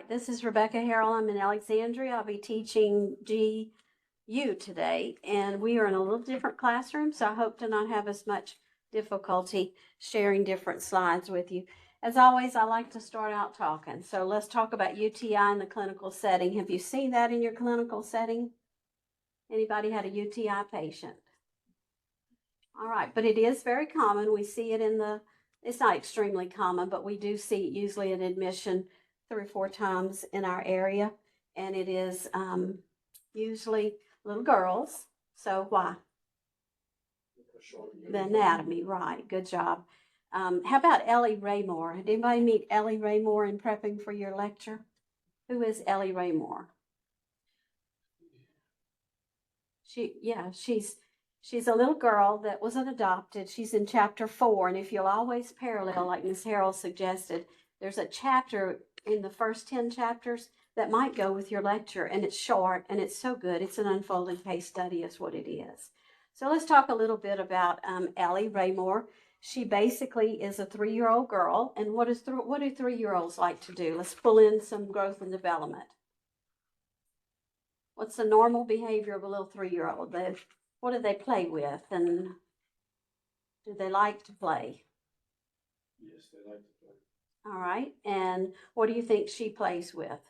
This is Rebecca Harrell. I'm in Alexandria. I'll be teaching GU today, and we are in a little different classroom, so I hope to not have as much difficulty sharing different slides with you. As always, I like to start out talking. So let's talk about UTI in the clinical setting. Have you seen that in your clinical setting? Anybody had a UTI patient? All right, but it is very common. We see it it's not extremely common, but we do see it usually in admission 3 or 4 times in our area. And it is usually little girls. So why? The anatomy, right. Good job. How about Ellie Raymore? Did anybody meet Ellie Raymore in prepping for your lecture? Who is Ellie Raymore? She's a little girl that wasn't adopted. She's in chapter 4. And if you'll always parallel, like Ms. Harrell suggested, there's a chapter in the first 10 chapters that might go with your lecture, and it's short and it's so good. It's an unfolding case study is what it is. So let's talk a little bit about Ellie Raymore. She basically is a 3-year-old girl. And what do 3-year-olds like to do? Let's pull in some growth and development. What's the normal behavior of a little 3-year-old? What do they play with, and do they like to play? Yes, they like to play. All right, and what do you think she plays with?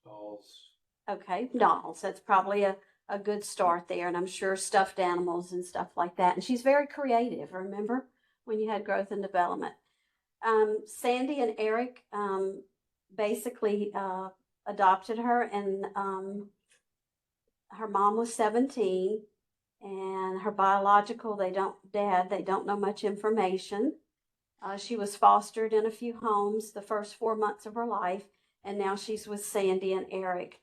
Dolls. Okay, dolls. That's probably a good start there, and I'm sure stuffed animals and stuff like that. And she's very creative, remember, when you had growth and development. Sandy and Eric basically adopted her, and her mom was 17, and her biological, they don't know much information. She was fostered in a few homes the first 4 months of her life, and now she's with Sandy and Eric.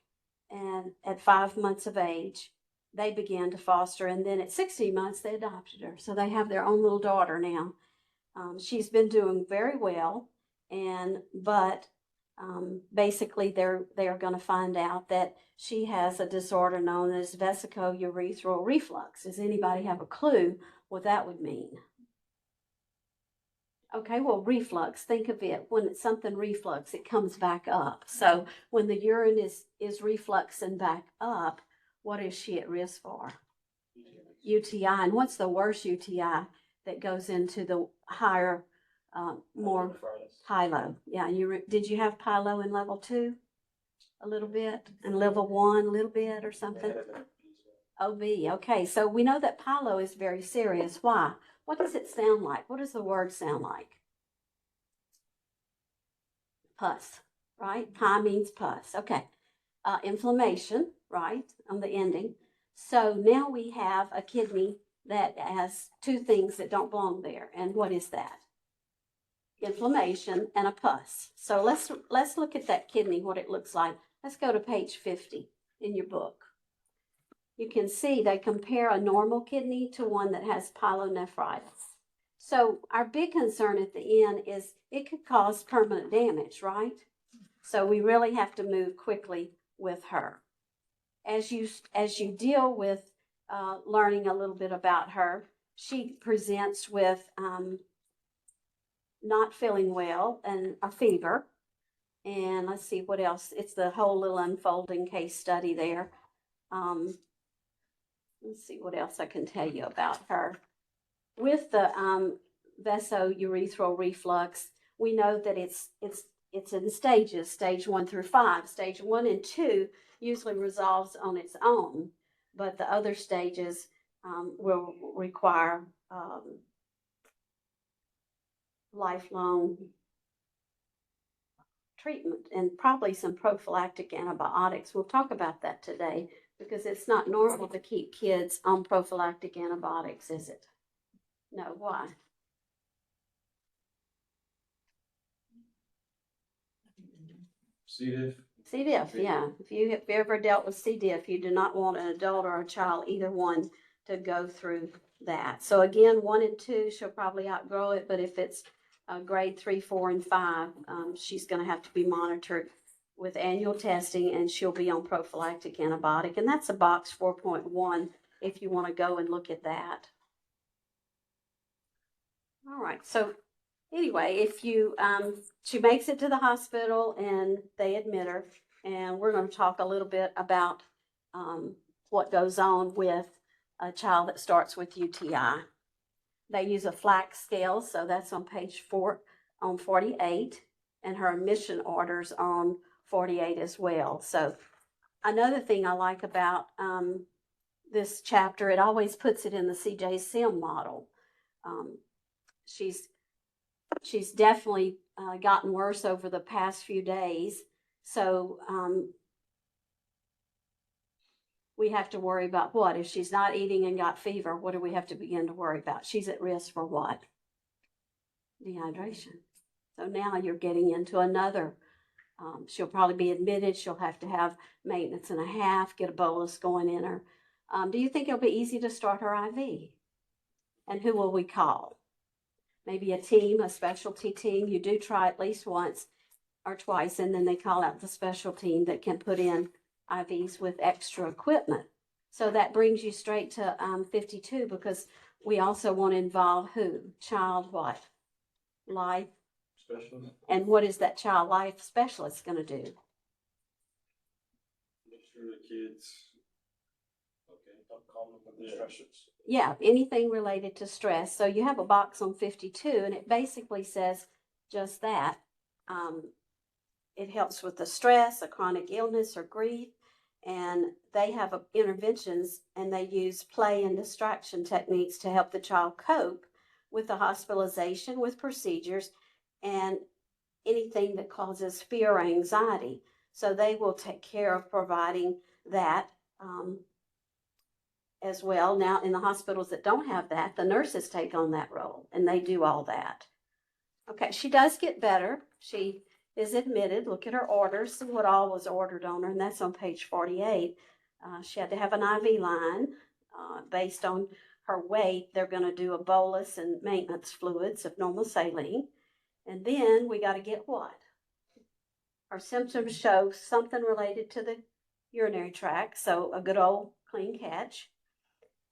And at 5 months of age, they began to foster, and then at 16 months, they adopted her. So they have their own little daughter now. She's been doing very well, but basically they are going to find out that she has a disorder known as vesico-urethral reflux. Does anybody have a clue what that would mean? Okay, well, reflux, think of it. When it's something reflux, it comes back up. So when the urine is refluxing back up, what is she at risk for? UTI. And what's the worst UTI that goes into the higher, more pyelo? Yeah, did you have pyelo in level 2? A little bit, and level 1 a little bit or something? OB. Okay, so we know that pyelo is very serious. Why? What does it sound like? What does the word sound like? Pus, right? Py means pus. Okay. Inflammation, right, on the ending. So now we have a kidney that has 2 things that don't belong there. And what is that? Inflammation and a pus. So let's look at that kidney, what it looks like. Let's go to page 50 in your book. You can see they compare a normal kidney to one that has pyelonephritis. So our big concern at the end is it could cause permanent damage, right? So we really have to move quickly with her. As you deal with learning a little bit about her, she presents with not feeling well and a fever. And let's see what else. It's the whole little unfolding case study there. Let's see what else I can tell you about her. With the vesico-urethral reflux, we know that it's in stages, stage 1 through 5. Stage 1 and 2 usually resolves on its own, but the other stages will require lifelong treatment and probably some prophylactic antibiotics. We'll talk about that today because it's not normal to keep kids on prophylactic antibiotics, is it? No, why? C. diff. C. diff, yeah. If you have ever dealt with C. diff, you do not want an adult or a child, either one, to go through that. So again, 1 and 2, she'll probably outgrow it, but if it's grade 3, 4, and 5, she's going to have to be monitored with annual testing, and she'll be on prophylactic antibiotic. And that's a box 4.1 if you want to go and look at that. All right, so anyway, if you, she makes it to the hospital and they admit her, and we're going to talk a little bit about what goes on with a child that starts with UTI. They use a Flack scale, so that's on page 48, and her admission orders on 48 as well. So another thing I like about this chapter, it always puts it in the CJ Sim model. She's definitely gotten worse over the past few days. So we have to worry about what? If she's not eating and got fever, what do we have to begin to worry about? She's at risk for what? Dehydration. So now you're getting into another, she'll probably be admitted. She'll have to have maintenance and a half, get a bolus going in her. Do you think it'll be easy to start her IV? And who will we call? Maybe a team, a specialty team. You do try at least once or twice, and then they call out the special team that can put in IVs with extra equipment. So that brings you straight to 52, because we also want to involve who? Child what? Life. Specialist. And what is that child life specialist going to do? Make sure the kids, okay, don't call them with instructions. Yeah, anything related to stress. So you have a box on 52, and it basically says just that. It helps with the stress, a chronic illness, or grief. And they have interventions, and they use play and distraction techniques to help the child cope with the hospitalization, with procedures, and anything that causes fear or anxiety. So they will take care of providing that as well. Now, in the hospitals that don't have that, the nurses take on that role, and they do all that. Okay, she does get better. She is admitted. Look at her orders, see what all was ordered on her, and that's on page 48. She had to have an IV line. Based on her weight, they're going to do a bolus and maintenance fluids of normal saline. And then we got to get what? Her symptoms show something related to the urinary tract, so a good old clean catch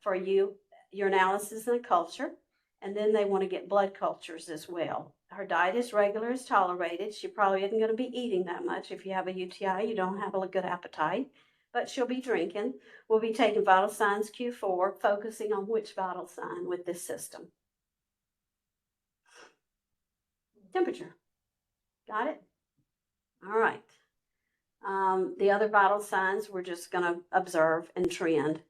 for urinalysis and a culture. And then they want to get blood cultures as well. Her diet is regular, is tolerated. She probably isn't going to be eating that much. If you have a UTI, you don't have a good appetite, but she'll be drinking. We'll be taking vital signs Q4, focusing on which vital sign with this system. Temperature. Got it? All right. The other vital signs we're just going to observe and trend.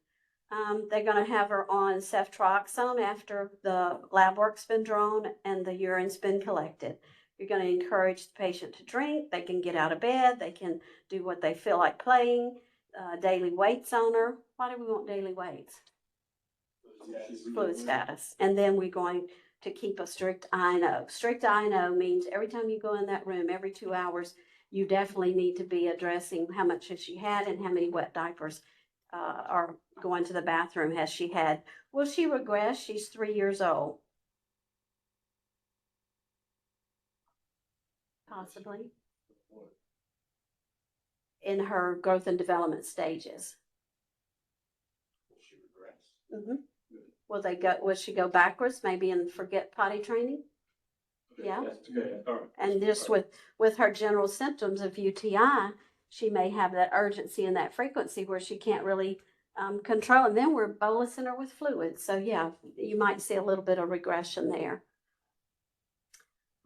They're going to have her on ceftriaxone after the lab work's been drawn and the urine's been collected. You're going to encourage the patient to drink. They can get out of bed. They can do what they feel like playing. Daily weights on her. Why do we want daily weights? Fluid status. And then we're going to keep a strict INO. Strict INO means every time you go in that room, every 2 hours, you definitely need to be addressing how much has she had and how many wet diapers are going to the bathroom has she had. Will she regress? She's 3 years old. Possibly. In her growth and development stages. Will she regress? Will she go backwards, maybe, and forget potty training? Yeah. Okay. All right. And just with her general symptoms of UTI, she may have that urgency and that frequency where she can't really control. And then we're bolusing her with fluids. So yeah, you might see a little bit of regression there.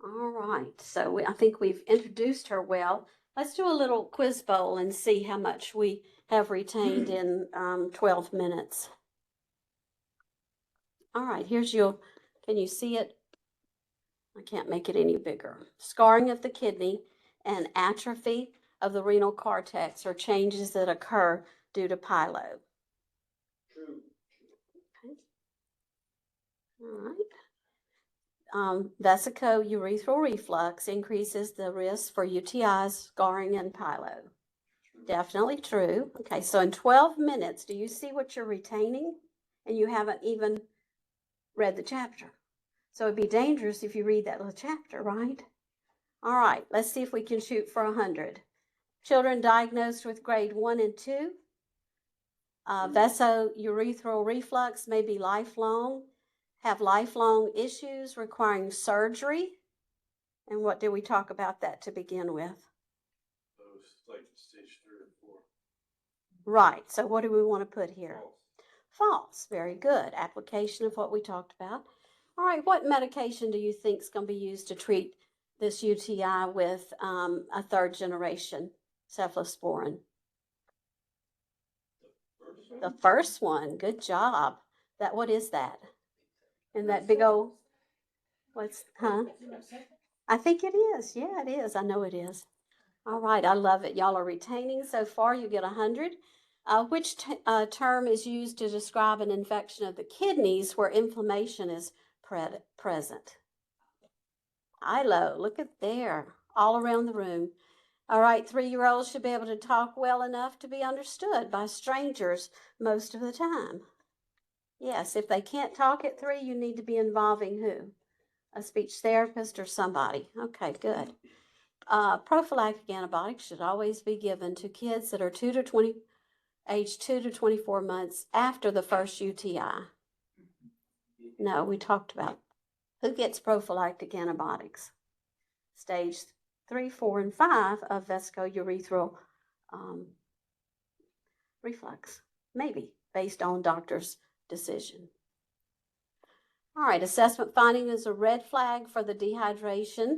All right. So I think we've introduced her well. Let's do a little quiz bowl and see how much we have retained in 12 minutes. All right. Here's can you see it? I can't make it any bigger. Scarring of the kidney and atrophy of the renal cortex are changes that occur due to pyelo. True. Okay. All right. Vesico-urethral reflux increases the risk for UTIs, scarring, and pyelo. Definitely true. Okay, so in 12 minutes, do you see what you're retaining? And you haven't even read the chapter. So it'd be dangerous if you read that little chapter, right? All right, let's see if we can shoot for 100. Children diagnosed with grade 1 and 2. Vesico-urethral reflux may be lifelong, have lifelong issues requiring surgery. And what did we talk about that to begin with? Those, like stage 3 or 4. Right. So what do we want to put here? False. False. Very good. Application of what we talked about. All right. What medication do you think is going to be used to treat this UTI with a third generation cephalosporin? The first one. Good job. What is that? And that big old, I think it is. Yeah, it is. I know it is. All right. I love it. Y'all are retaining so far. You get 100. Which term is used to describe an infection of the kidneys where inflammation is present? ILO. Look at there. All around the room. All right. 3-year-olds should be able to talk well enough to be understood by strangers most of the time. Yes, if they can't talk at 3, you need to be involving who? A speech therapist or somebody. Okay, good. Prophylactic antibiotics should always be given to kids that are age 2 to 24 months after the first UTI. No, we talked about who gets prophylactic antibiotics. Stage 3, 4, and 5 of vesicourethral reflux, maybe based on doctor's decision. All right, assessment finding is a red flag for the dehydration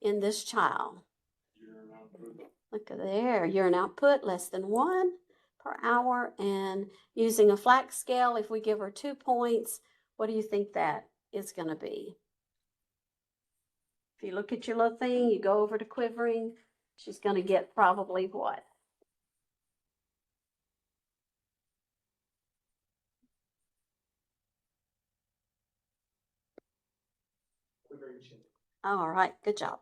in this child. Urine output. Look at there, urine output less than 1 per hour, and using a Flax scale, if we give her 2 points, what do you think that is going to be? If you look at your little thing, you go over to quivering, she's going to get probably what? All right, good job.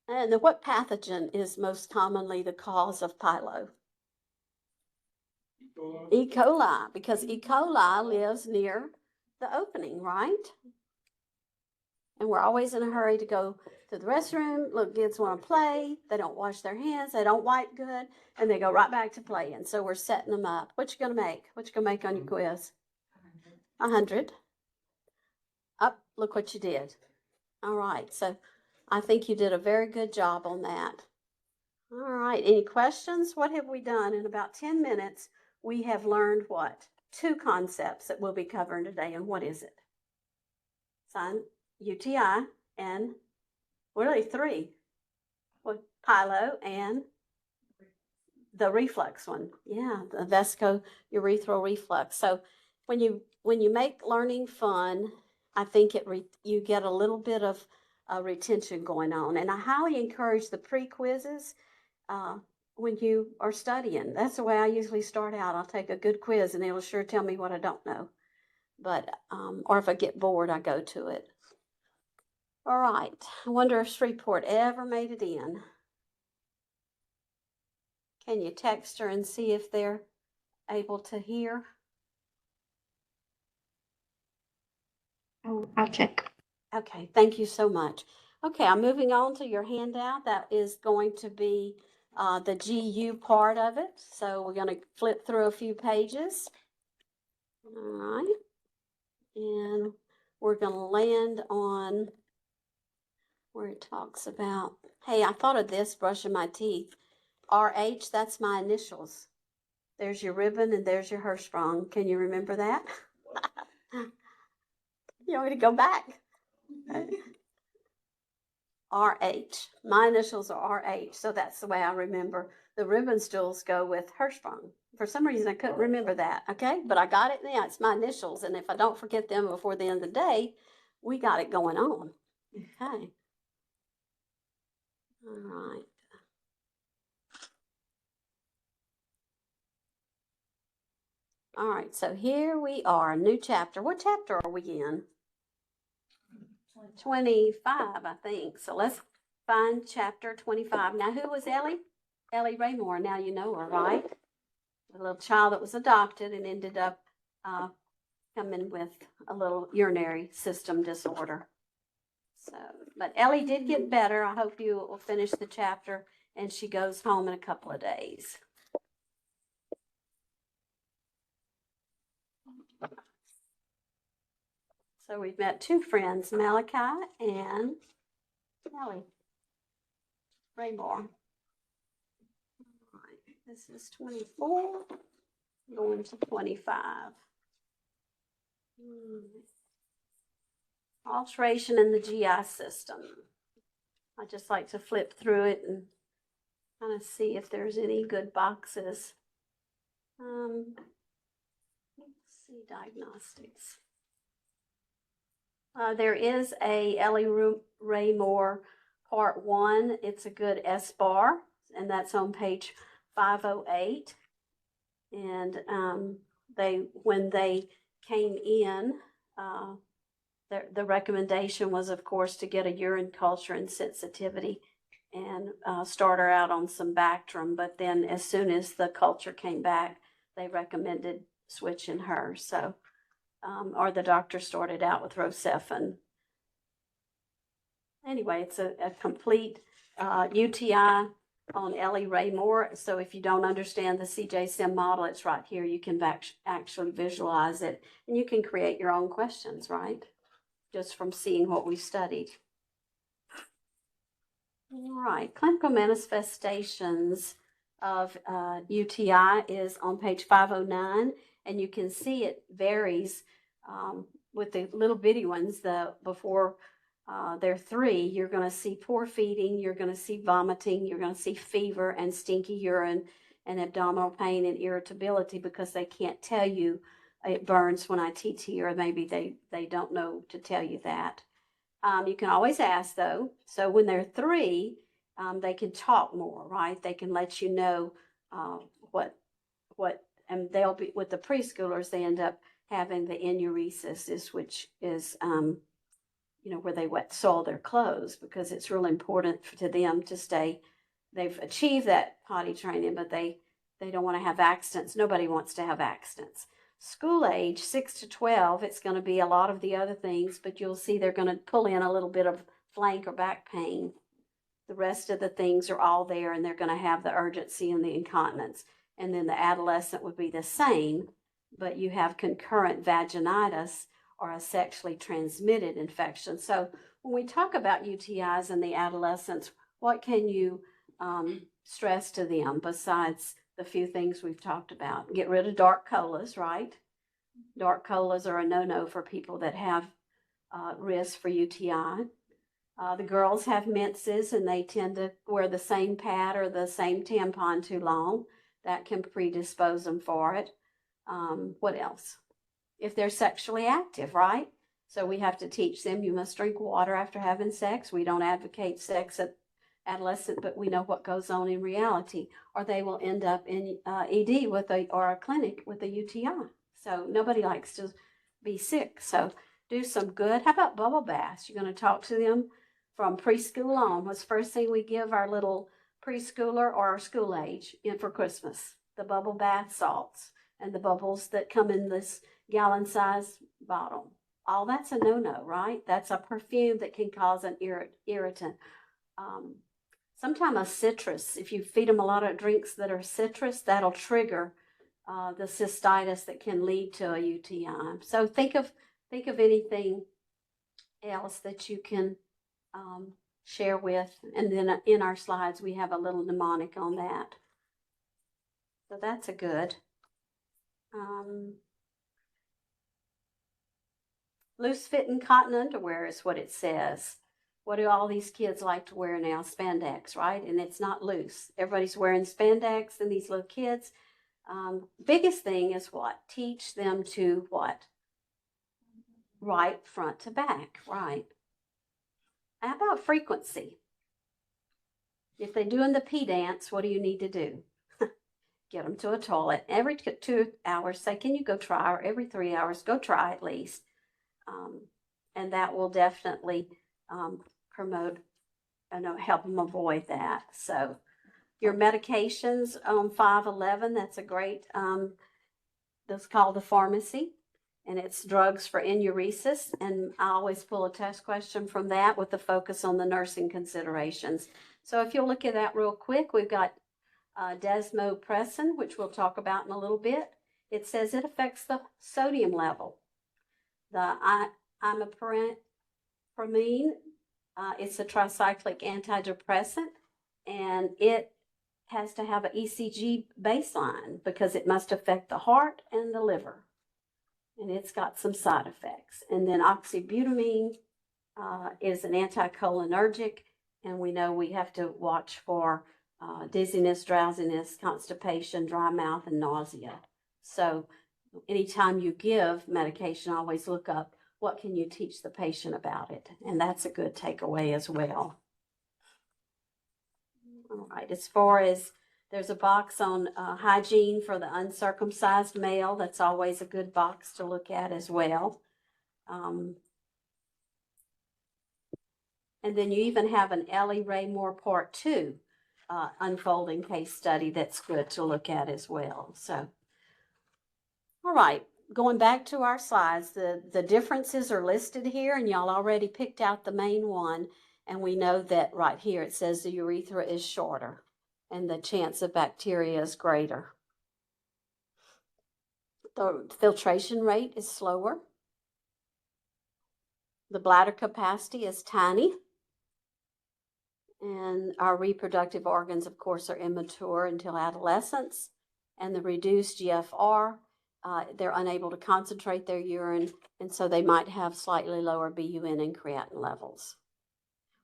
And what pathogen is most commonly the cause of pylo? E. coli, because E. coli lives near the opening, right? And we're always in a hurry to go to the restroom. Look, kids want to play. They don't wash their hands. They don't wipe good. And they go right back to playing. So we're setting them up. What you going to make? What you going to make on your quiz? 100. Up, look what you did. All right. So I think you did a very good job on that. All right. Any questions? What have we done? In about 10 minutes, we have learned what? 2 concepts that we'll be covering today. And what is it? Son, UTI, and really 3. What? Pylo and the reflux one. Yeah, the vesicourethral reflux. So when you make learning fun, I think you get a little bit of retention going on. And I highly encourage the pre-quizzes when you are studying. That's the way I usually start out. I'll take a good quiz and it'll sure tell me what I don't know. But, or if I get bored, I go to it. All right. I wonder if Shreveport ever made it in. Can you text her and see if they're able to hear? Oh, I'll check. Okay, thank you so much. Okay, I'm moving on to your handout. That is going to be the GU part of it. So we're going to flip through a few pages. All right. And we're going to land on where it talks about, hey, I thought of this brushing my teeth. RH, that's my initials. There's your ribbon and there's your Hirschsprung. Can you remember that? You want me to go back? RH. My initials are RH, so that's the way I remember. The ribbon stools go with Hirschsprung. For some reason, I couldn't remember that, okay? But I got it now. It's my initials, and if I don't forget them before the end of the day, we got it going on. Okay. All right. All right, so here we are, a new chapter. What chapter are we in? 25, I think. So let's find chapter 25. Now, who was Ellie? Ellie Raymore. Now you know her, right? A little child that was adopted and ended up coming with a little urinary system disorder. So, but Ellie did get better. I hope you will finish the chapter, and she goes home in a couple of days. So So we've met two friends, Malachi and Nellie Raymore. All right, this is 24, going to 25. Alteration in the GI system. I just like to flip through it and kind of see if there's any good boxes. Let's see, diagnostics. There is a Ellie Raymore Part 1. It's a good S-bar, and that's on page 508. And when they came in, the recommendation was, of course, to get a urine culture and sensitivity and start her out on some Bactrim. But then as soon as the culture came back, they recommended switching her. So, or the doctor started out with Rocephin. Anyway, it's a complete UTI on Ellie Raymore. So if you don't understand the CJ-SIM model, it's right here. You can actually visualize it, and you can create your own questions, right? Just from seeing what we studied. All right, clinical manifestations of UTI is on page 509, and you can see it varies with the little bitty ones. Before they're 3, you're going to see poor feeding, you're going to see vomiting, you're going to see fever and stinky urine and abdominal pain and irritability, because they can't tell you it burns when I TT, or maybe they don't know to tell you that. You can always ask, though. So when they're 3, they can talk more, right? They can let you know what, and they'll be, with the preschoolers, they end up having the enuresis, which is, where they soil their clothes, because it's real important to them to stay. They've achieved that potty training, but they don't want to have accidents. Nobody wants to have accidents. School age, 6 to 12, it's going to be a lot of the other things, but you'll see they're going to pull in a little bit of flank or back pain. The rest of the things are all there, and they're going to have the urgency and the incontinence. And then the adolescent would be the same, but you have concurrent vaginitis or a sexually transmitted infection. So when we talk about UTIs in the adolescents, what can you stress to them besides the few things we've talked about? Get rid of dark colas, right? Dark colas are a no-no for people that have risk for UTI. The girls have menses, and they tend to wear the same pad or the same tampon too long. That can predispose them for it. What else? If they're sexually active, right? So we have to teach them you must drink water after having sex. We don't advocate sex at adolescent, but we know what goes on in reality, or they will end up in ED or a clinic with a UTI. So nobody likes to be sick. So do some good. How about bubble baths? You're going to talk to them from preschool on. What's the first thing we give our little preschooler or our school age in for Christmas? The bubble bath salts and the bubbles that come in this gallon-sized bottle. All that's a no-no, right? That's a perfume that can cause an irritant. Sometimes a citrus, if you feed them a lot of drinks that are citrus, that'll trigger the cystitis that can lead to a UTI. So think of anything else that you can share with, and then in our slides we have a little mnemonic on that. So that's a good. Loose fitting cotton underwear is what it says. What do all these kids like to wear now? Spandex, right? And it's not loose. Everybody's wearing spandex, and these little kids. Biggest thing is what? Teach them to what? Right front to back, right? How about frequency? If they're doing the pee dance, what do you need to do? Get them to a toilet every 2 hours. Say, can you go try? Or every 3 hours, go try at least. And that will definitely promote and help them avoid that. So your medications on 511, that's a great, that's called the pharmacy, and it's drugs for enuresis. And I always pull a test question from that with the focus on the nursing considerations. So if you'll look at that real quick, we've got desmopressin, which we'll talk about in a little bit. It says it affects the sodium level. The imipramine. It's a tricyclic antidepressant, and it has to have an ECG baseline because it must affect the heart and the liver, and it's got some side effects. And then oxybutynin is an anticholinergic, and we know we have to watch for dizziness, drowsiness, constipation, dry mouth, and nausea. So anytime you give medication, always look up what can you teach the patient about it, and that's a good takeaway as well. All right, as far as there's a box on hygiene for the uncircumcised male. That's always a good box to look at as well. And then you even have an Ellie Raymore Part 2 unfolding case study that's good to look at as well. So, all right, going back to our slides, the differences are listed here, and y'all already picked out the main one. And we know that right here it says the urethra is shorter and the chance of bacteria is greater. The filtration rate is slower. The bladder capacity is tiny. And our reproductive organs, of course, are immature until adolescence. And the reduced GFR, they're unable to concentrate their urine, and so they might have slightly lower BUN and creatinine levels.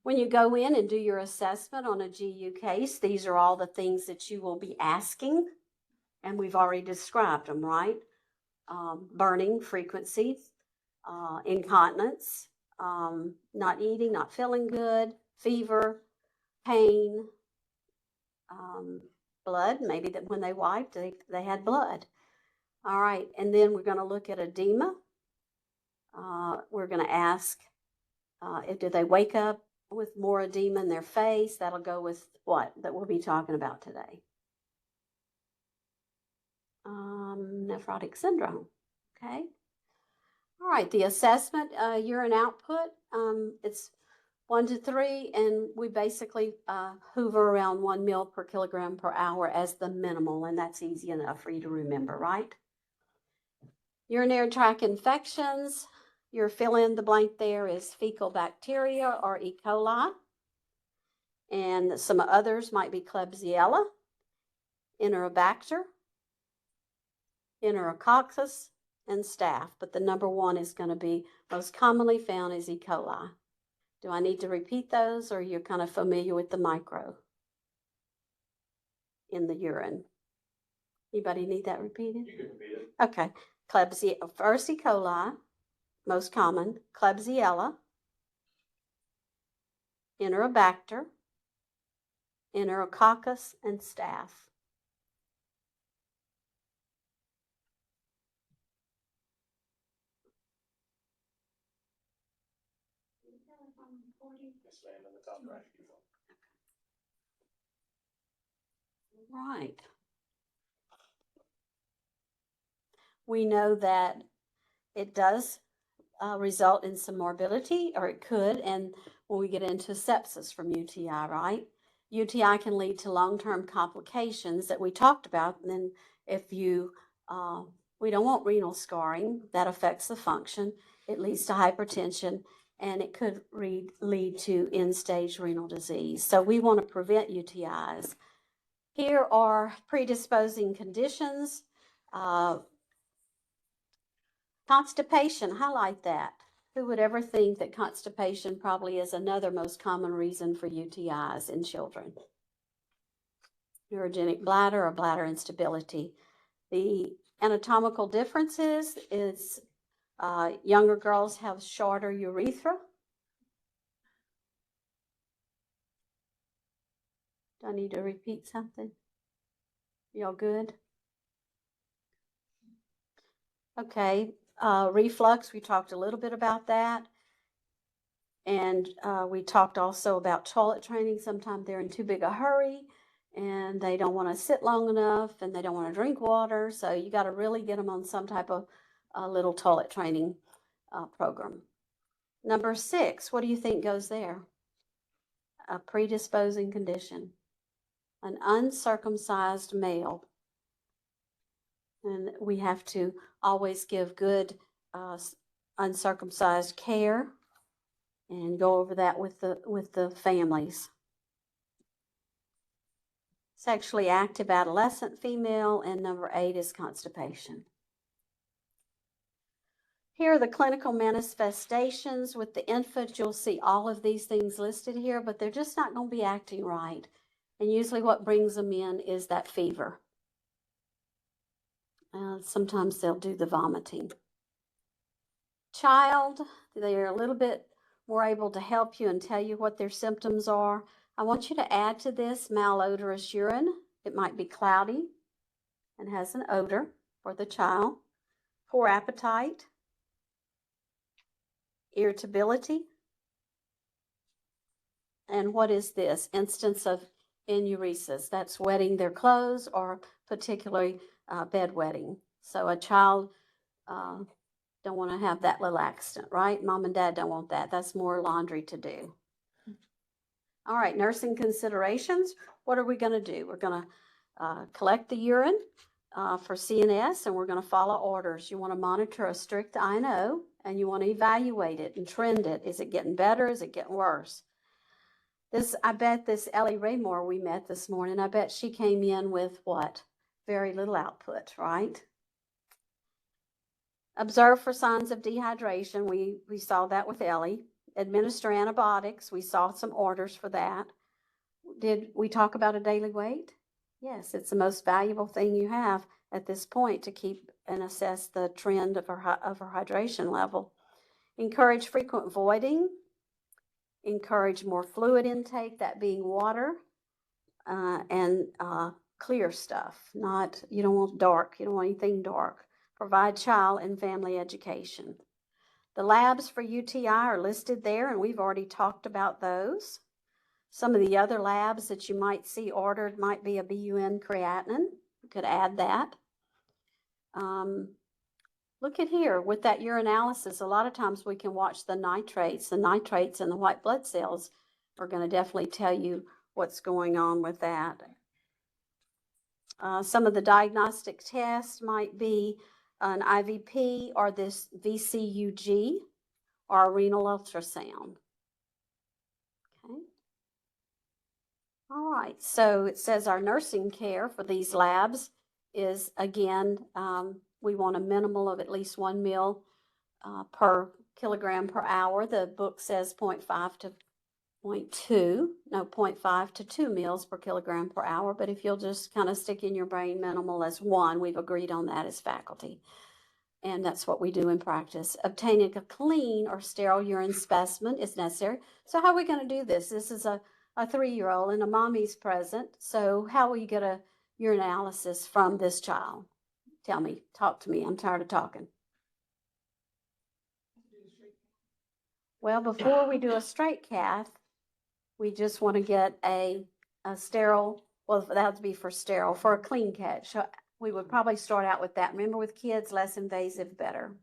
When you go in and do your assessment on a GU case, these are all the things that you will be asking, and we've already described them, right? Burning frequency, incontinence, not eating, not feeling good, fever, pain, blood, maybe that when they wiped, they had blood. All right, and then we're going to look at edema. We're going to ask, did they wake up with more edema in their face? That'll go with what that we'll be talking about today. Nephrotic syndrome, okay? All right, the assessment, urine output, it's 1 to 3, and we basically hover around 1 ml per kilogram per hour as the minimal, and that's easy enough for you to remember, right? Urinary tract infections, your fill in the blank there is fecal bacteria or E. coli, and some others might be Klebsiella, Enterobacter, Enterococcus, and Staph, but the number one is going to be most commonly found is E. coli. Do I need to repeat those, or you're kind of familiar with the micro in the urine? Anybody need that repeated? You can repeat it. Okay. Klebsiella, first E. coli, most common, Klebsiella, Enterobacter, Enterococcus, and Staph. Yes, ma'am, in the top right. Right. We know that it does result in some morbidity, or it could, and when we get into sepsis from UTI, right? UTI can lead to long-term complications that we talked about, and then if you, we don't want renal scarring, that affects the function, it leads to hypertension, and it could lead to end-stage renal disease. So we want to prevent UTIs. Here are predisposing conditions. Constipation, highlight that. Who would ever think that constipation probably is another most common reason for UTIs in children? Neurogenic bladder or bladder instability. The anatomical differences is younger girls have shorter urethra. Do I need to repeat something? Y'all good? Okay. Reflux, we talked a little bit about that. And we talked also about toilet training. Sometimes they're in too big a hurry and they don't want to sit long enough and they don't want to drink water. So you got to really get them on some type of little toilet training program. Number 6, what do you think goes there? A predisposing condition. An uncircumcised male. And we have to always give good uncircumcised care and go over that with the families. Sexually active adolescent female, and number 8 is constipation. Here are the clinical manifestations. With the infant, you'll see all of these things listed here, but they're just not going to be acting right. And usually what brings them in is that fever. Sometimes they'll do the vomiting. Child, they're a little bit more able to help you and tell you what their symptoms are. I want you to add to this malodorous urine. It might be cloudy and has an odor for the child. Poor appetite. Irritability. And what is this? Instance of enuresis. That's wetting their clothes, or particularly bedwetting. So a child don't want to have that little accident, right? Mom and dad don't want that. That's more laundry to do. All right, nursing considerations. What are we going to do? We're going to collect the urine for CNS, and we're going to follow orders. You want to monitor a strict I&O, and you want to evaluate it and trend it. Is it getting better? Is it getting worse? I bet this Ellie Raymore we met this morning, I bet she came in with what? Very little output, right? Observe for signs of dehydration. We saw that with Ellie. Administer antibiotics. We saw some orders for that. Did we talk about a daily weight? Yes, it's the most valuable thing you have at this point to keep and assess the trend of her hydration level. Encourage frequent voiding. Encourage more fluid intake, that being water, and clear stuff. You don't want dark. You don't want anything dark. Provide child and family education. The labs for UTI are listed there, and we've already talked about those. Some of the other labs that you might see ordered might be a BUN creatinine. You could add that. Look at here with that urinalysis. A lot of times we can watch the nitrates. The nitrates in the white blood cells are going to definitely tell you what's going on with that. Some of the diagnostic tests might be an IVP or this VCUG or a renal ultrasound. Okay. All right, so it says our nursing care for these labs is, again, we want a minimal of at least 1 meal per kilogram per hour. The book says 0.5 to 2 meals per kilogram per hour. But if you'll just kind of stick in your brain minimal as 1, we've agreed on that as faculty. And that's what we do in practice. Obtaining a clean or sterile urine specimen is necessary. So how are we going to do this? This is a 3-year-old and a mommy's present. So how will you get a urinalysis from this child? Tell me, talk to me. I'm tired of talking. Well, before we do a straight cath, we just want to get a sterile, well, that would be for sterile, for a clean catch. So we would probably start out with that. Remember, with kids, less invasive, better.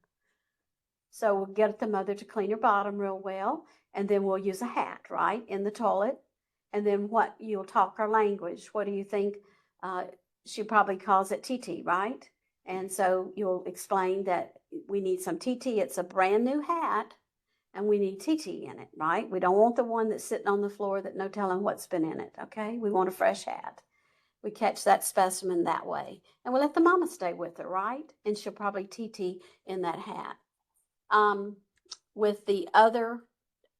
So we'll get the mother to clean her bottom real well, and then we'll use a hat, right, in the toilet. And then you'll talk her language. What do you think? She probably calls it TT, right? And so you'll explain that we need some TT. It's a brand new hat, and we need TT in it, right? We don't want the one that's sitting on the floor that no telling what's been in it, okay? We want a fresh hat. We catch that specimen that way. And we'll let the mama stay with her, right? And she'll probably TT in that hat. With the other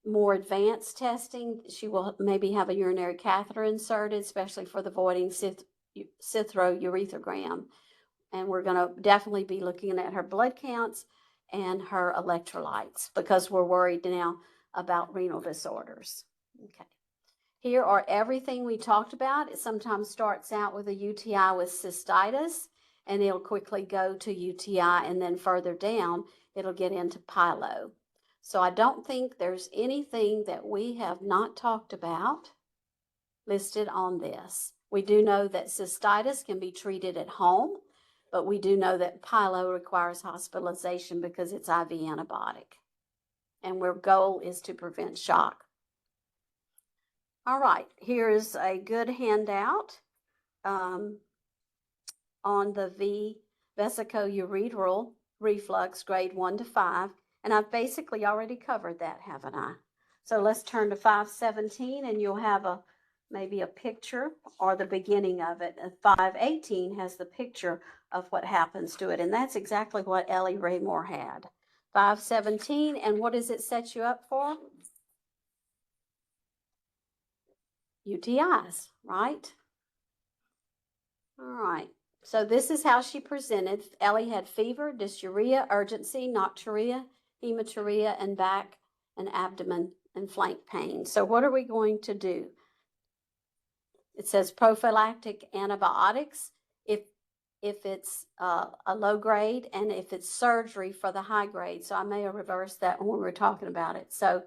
more advanced testing, she will maybe have a urinary catheter inserted, especially for the voiding cythourethrogram. And we're going to definitely be looking at her blood counts and her electrolytes because we're worried now about renal disorders. Okay. Here are everything we talked about. It sometimes starts out with a UTI with cystitis, and it'll quickly go to UTI, and then further down, it'll get into pyelo. So I don't think there's anything that we have not talked about listed on this. We do know that cystitis can be treated at home, but we do know that pyelo requires hospitalization because it's IV antibiotic. And our goal is to prevent shock. All right, here's a good handout on the vesicoureteral reflux, grade 1 to 5. And I've basically already covered that, haven't I? So let's turn to 517 and you'll have maybe a picture or the beginning of it. And 518 has the picture of what happens to it. And that's exactly what Ellie Raymore had. 517, and what does it set you up for? UTIs, right? All right. So this is how she presented. Ellie had fever, dysuria, urgency, nocturia, hematuria, and back and abdomen and flank pain. So what are we going to do? It says prophylactic antibiotics if it's a low grade, and if it's surgery for the high grade. So I may have reversed that when we were talking about it. So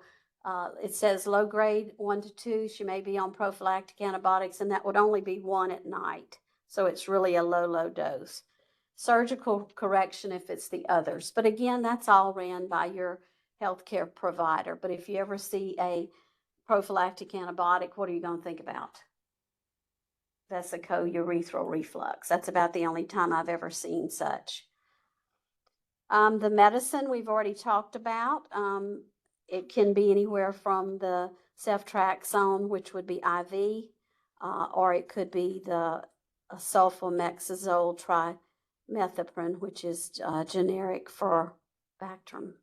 it says low grade 1 to 2, she may be on prophylactic antibiotics, and that would only be 1 at night. So it's really a low dose. Surgical correction if it's the others. But again, that's all ran by your healthcare provider. But if you ever see a prophylactic antibiotic, what are you going to think about? Vesicourethral reflux. That's about the only time I've ever seen such. The medicine we've already talked about. It can be anywhere from the ceftriaxone, which would be IV, or it could be the sulfamexazole trimethoprim, which is generic for Bactrim,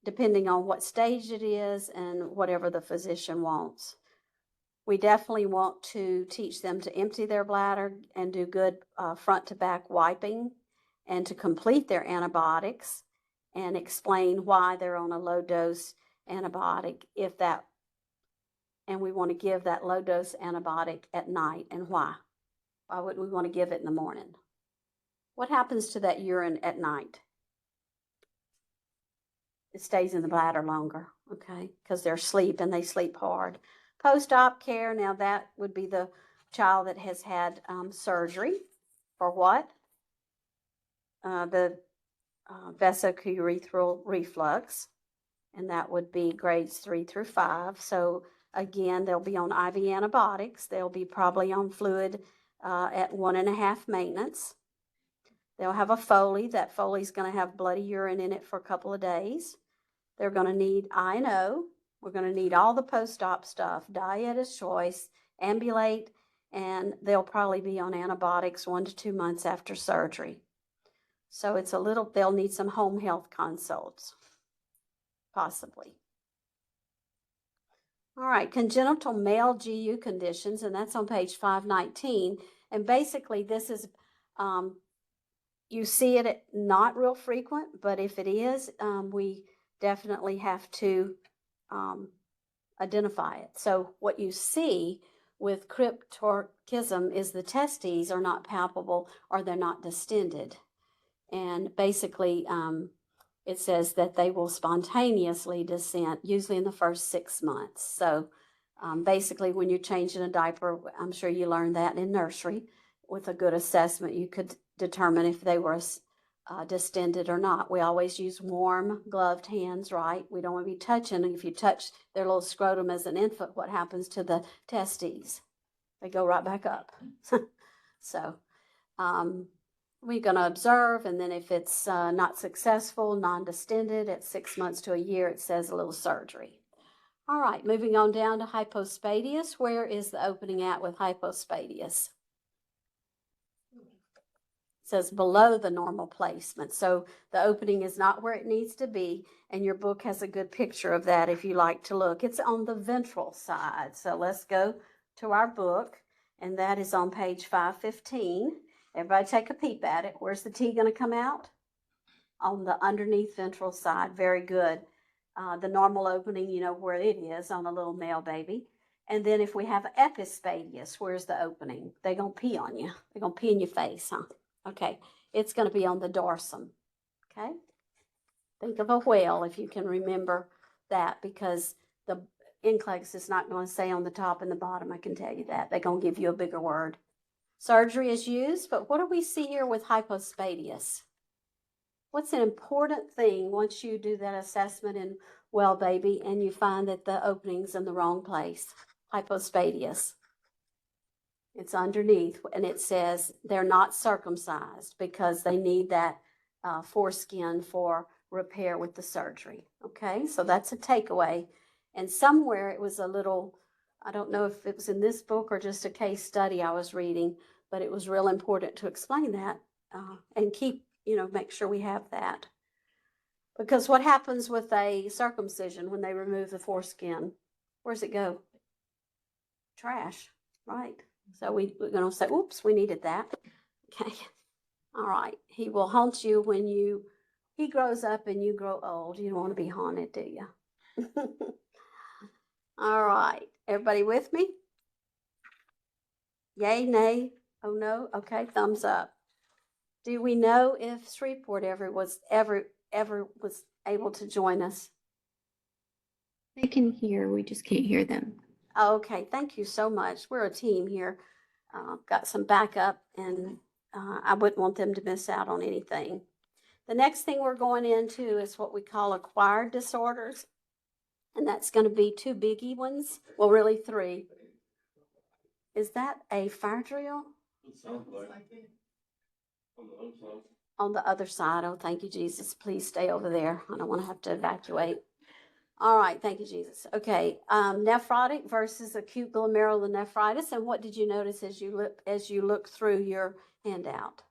depending on what stage it is and whatever the physician wants. We definitely want to teach them to empty their bladder and do good front to back wiping, and to complete their antibiotics and explain why they're on a low dose antibiotic and we want to give that low dose antibiotic at night, and why. Why wouldn't we want to give it in the morning? What happens to that urine at night? It stays in the bladder longer, okay, because they're asleep and they sleep hard. Post-op care, now that would be the child that has had surgery for what? The vesicourethral reflux, and that would be grades 3 through 5. So again, they'll be on IV antibiotics. They'll be probably on fluid at 1.5 maintenance. They'll have a Foley. That Foley's going to have bloody urine in it for a couple of days. They're going to need I&O. We're going to need all the post-op stuff, diet is choice, ambulate, and they'll probably be on antibiotics 1 to 2 months after surgery. So it's they'll need some home health consults, possibly. All right, congenital male GU conditions, and that's on page 519. And basically this is, you see it not real frequent, but if it is, we definitely have to identify it. So what you see with cryptorchism is the testes are not palpable or they're not distended. And basically, it says that they will spontaneously descend, usually in the first 6 months. So basically, when you're changing a diaper, I'm sure you learned that in nursery, with a good assessment, you could determine if they were distended or not. We always use warm, gloved hands, right? We don't want to be touching. If you touch their little scrotum as an infant, what happens to the testes? They go right back up. So we're going to observe, and then if it's not successful, non-distended, at 6 months to a year, it says a little surgery. All right, moving on down to hypospadias. Where is the opening at with hypospadias? It says below the normal placement. So the opening is not where it needs to be, and your book has a good picture of that if you like to look. It's on the ventral side. So let's go to our book, and that is on page 515. Everybody take a peep at it. Where's the T going to come out? On the underneath ventral side. Very good. The normal opening, you know where it is on a little male baby. And then if we have epispadias, where's the opening? They're going to pee on you. They're going to pee in your face, huh? Okay. It's going to be on the dorsum. Okay? Think of a whale if you can remember that, because the NCLEX is not going to say on the top and the bottom. I can tell you that. They're going to give you a bigger word. Surgery is used, but what do we see here with hypospadias? What's an important thing once you do that assessment in well baby and you find that the opening's in the wrong place? Hypospadias. It's underneath, and it says they're not circumcised because they need that foreskin for repair with the surgery. Okay, so that's a takeaway. And somewhere it was a little, I don't know if it was in this book or just a case study I was reading, but it was real important to explain that and keep, make sure we have that. Because what happens with a circumcision when they remove the foreskin? Where's it go? Trash, right? So we're going to say, oops, we needed that. Okay. All right. He will haunt you when he grows up and you grow old. You don't want to be haunted, do you? All right. Everybody with me? Yay, nay? Oh, no? Okay, thumbs up. Do we know if Shreveport ever was able to join us? They can hear, we just can't hear them. Okay, thank you so much. We're a team here. Got some backup, and I wouldn't want them to miss out on anything. The next thing we're going into is what we call acquired disorders, and that's going to be 2 biggie ones. Well, really 3. Is that a fire drill? It sounds like on the other side. On the other side. Oh, thank you, Jesus. Please stay over there. I don't want to have to evacuate. All right, thank you, Jesus. Okay, nephrotic versus acute glomerulonephritis. And what did you notice as you look through your handout?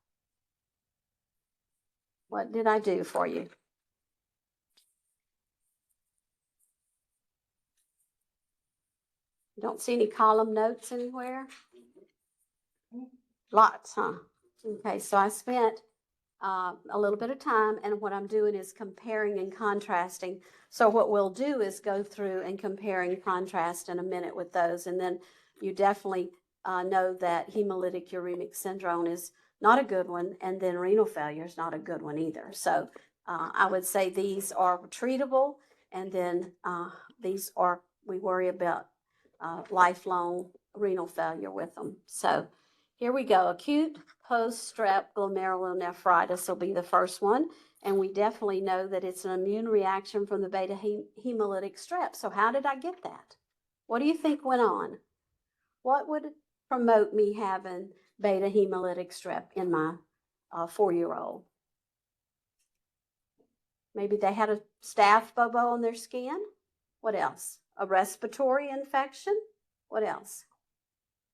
What did I do for you? You don't see any column notes anywhere? Lots, huh? Okay, so I spent a little bit of time, and what I'm doing is comparing and contrasting. So what we'll do is go through and compare and contrast in a minute with those, and then you definitely know that hemolytic uremic syndrome is not a good one, and then renal failure is not a good one either. So I would say these are treatable, and then we worry about lifelong renal failure with them. So here we go. Acute post-strep glomerulonephritis will be the first one. And we definitely know that it's an immune reaction from the beta hemolytic strep. So how did I get that? What do you think went on? What would promote me having beta hemolytic strep in my 4-year-old? Maybe they had a staph bobo on their skin. What else? A respiratory infection. What else?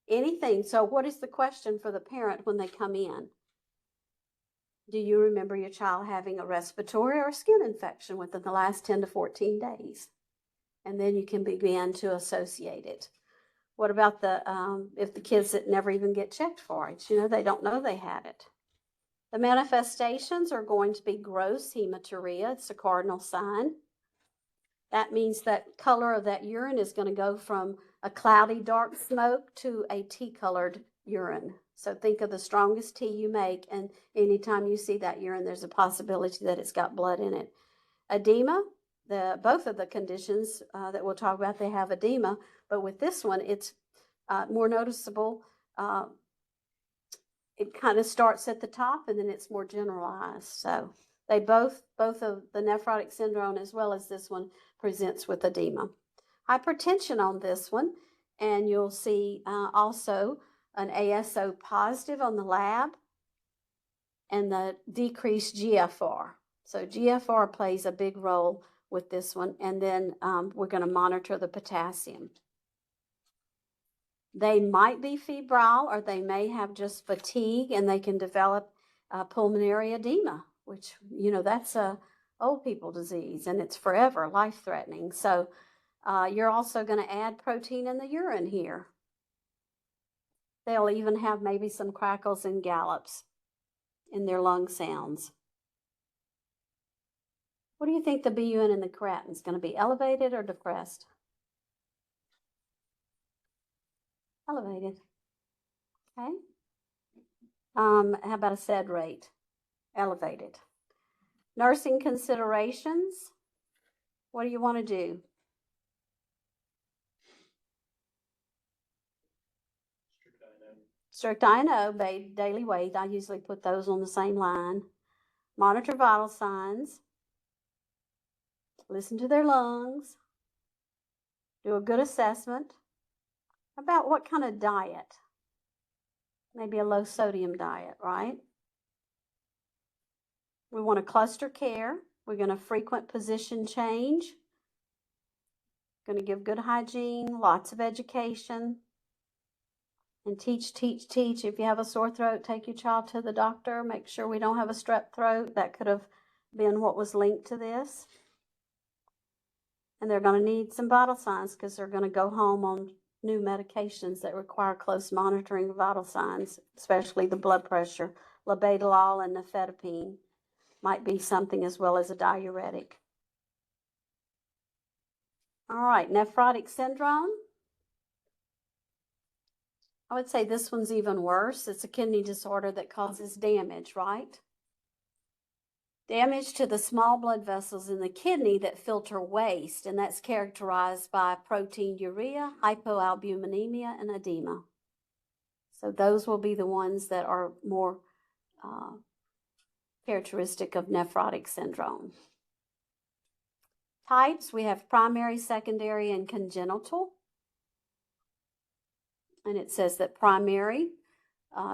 Anything. So what is the question for the parent when they come in? Do you remember your child having a respiratory or a skin infection within the last 10 to 14 days? And then you can begin to associate it. What about if the kids that never even get checked for it? They don't know they had it. The manifestations are going to be gross hematuria. It's a cardinal sign. That means that color of that urine is going to go from a cloudy dark smoke to a tea-colored urine. So think of the strongest tea you make, and anytime you see that urine, there's a possibility that it's got blood in it. Edema, both of the conditions that we'll talk about, they have edema, but with this one, it's more noticeable. It kind of starts at the top, and then it's more generalized. So they both of the nephrotic syndrome as well as this one presents with edema. Hypertension on this one, and you'll see also an ASO positive on the lab and the decreased GFR. So GFR plays a big role with this one, and then we're going to monitor the potassium. They might be febrile, or they may have just fatigue, and they can develop pulmonary edema, which, that's a old people disease, and it's forever life-threatening. So you're also going to add protein in the urine here. They'll even have maybe some crackles and gallops in their lung sounds. What do you think the BUN and the creatinine is going to be, elevated or depressed? Elevated. Okay. How about a SED rate? Elevated. Nursing considerations. What do you want to do? Strict INO, daily weight. I usually put those on the same line. Monitor vital signs. Listen to their lungs. Do a good assessment. About what kind of diet? Maybe a low sodium diet, right? We want to cluster care. We're going to frequent position change. Going to give good hygiene, lots of education. And teach, teach, teach. If you have a sore throat, take your child to the doctor. Make sure we don't have a strep throat. That could have been what was linked to this. And they're going to need some vital signs because they're going to go home on new medications that require close monitoring of vital signs, especially the blood pressure. Labetalol and nifedipine might be something as well as a diuretic. All right, nephrotic syndrome. I would say this one's even worse. It's a kidney disorder that causes damage, right? Damage to the small blood vessels in the kidney that filter waste, and that's characterized by proteinuria, hypoalbuminemia, and edema. So those will be the ones that are more characteristic of nephrotic syndrome. Types, we have primary, secondary, and congenital. And it says that primary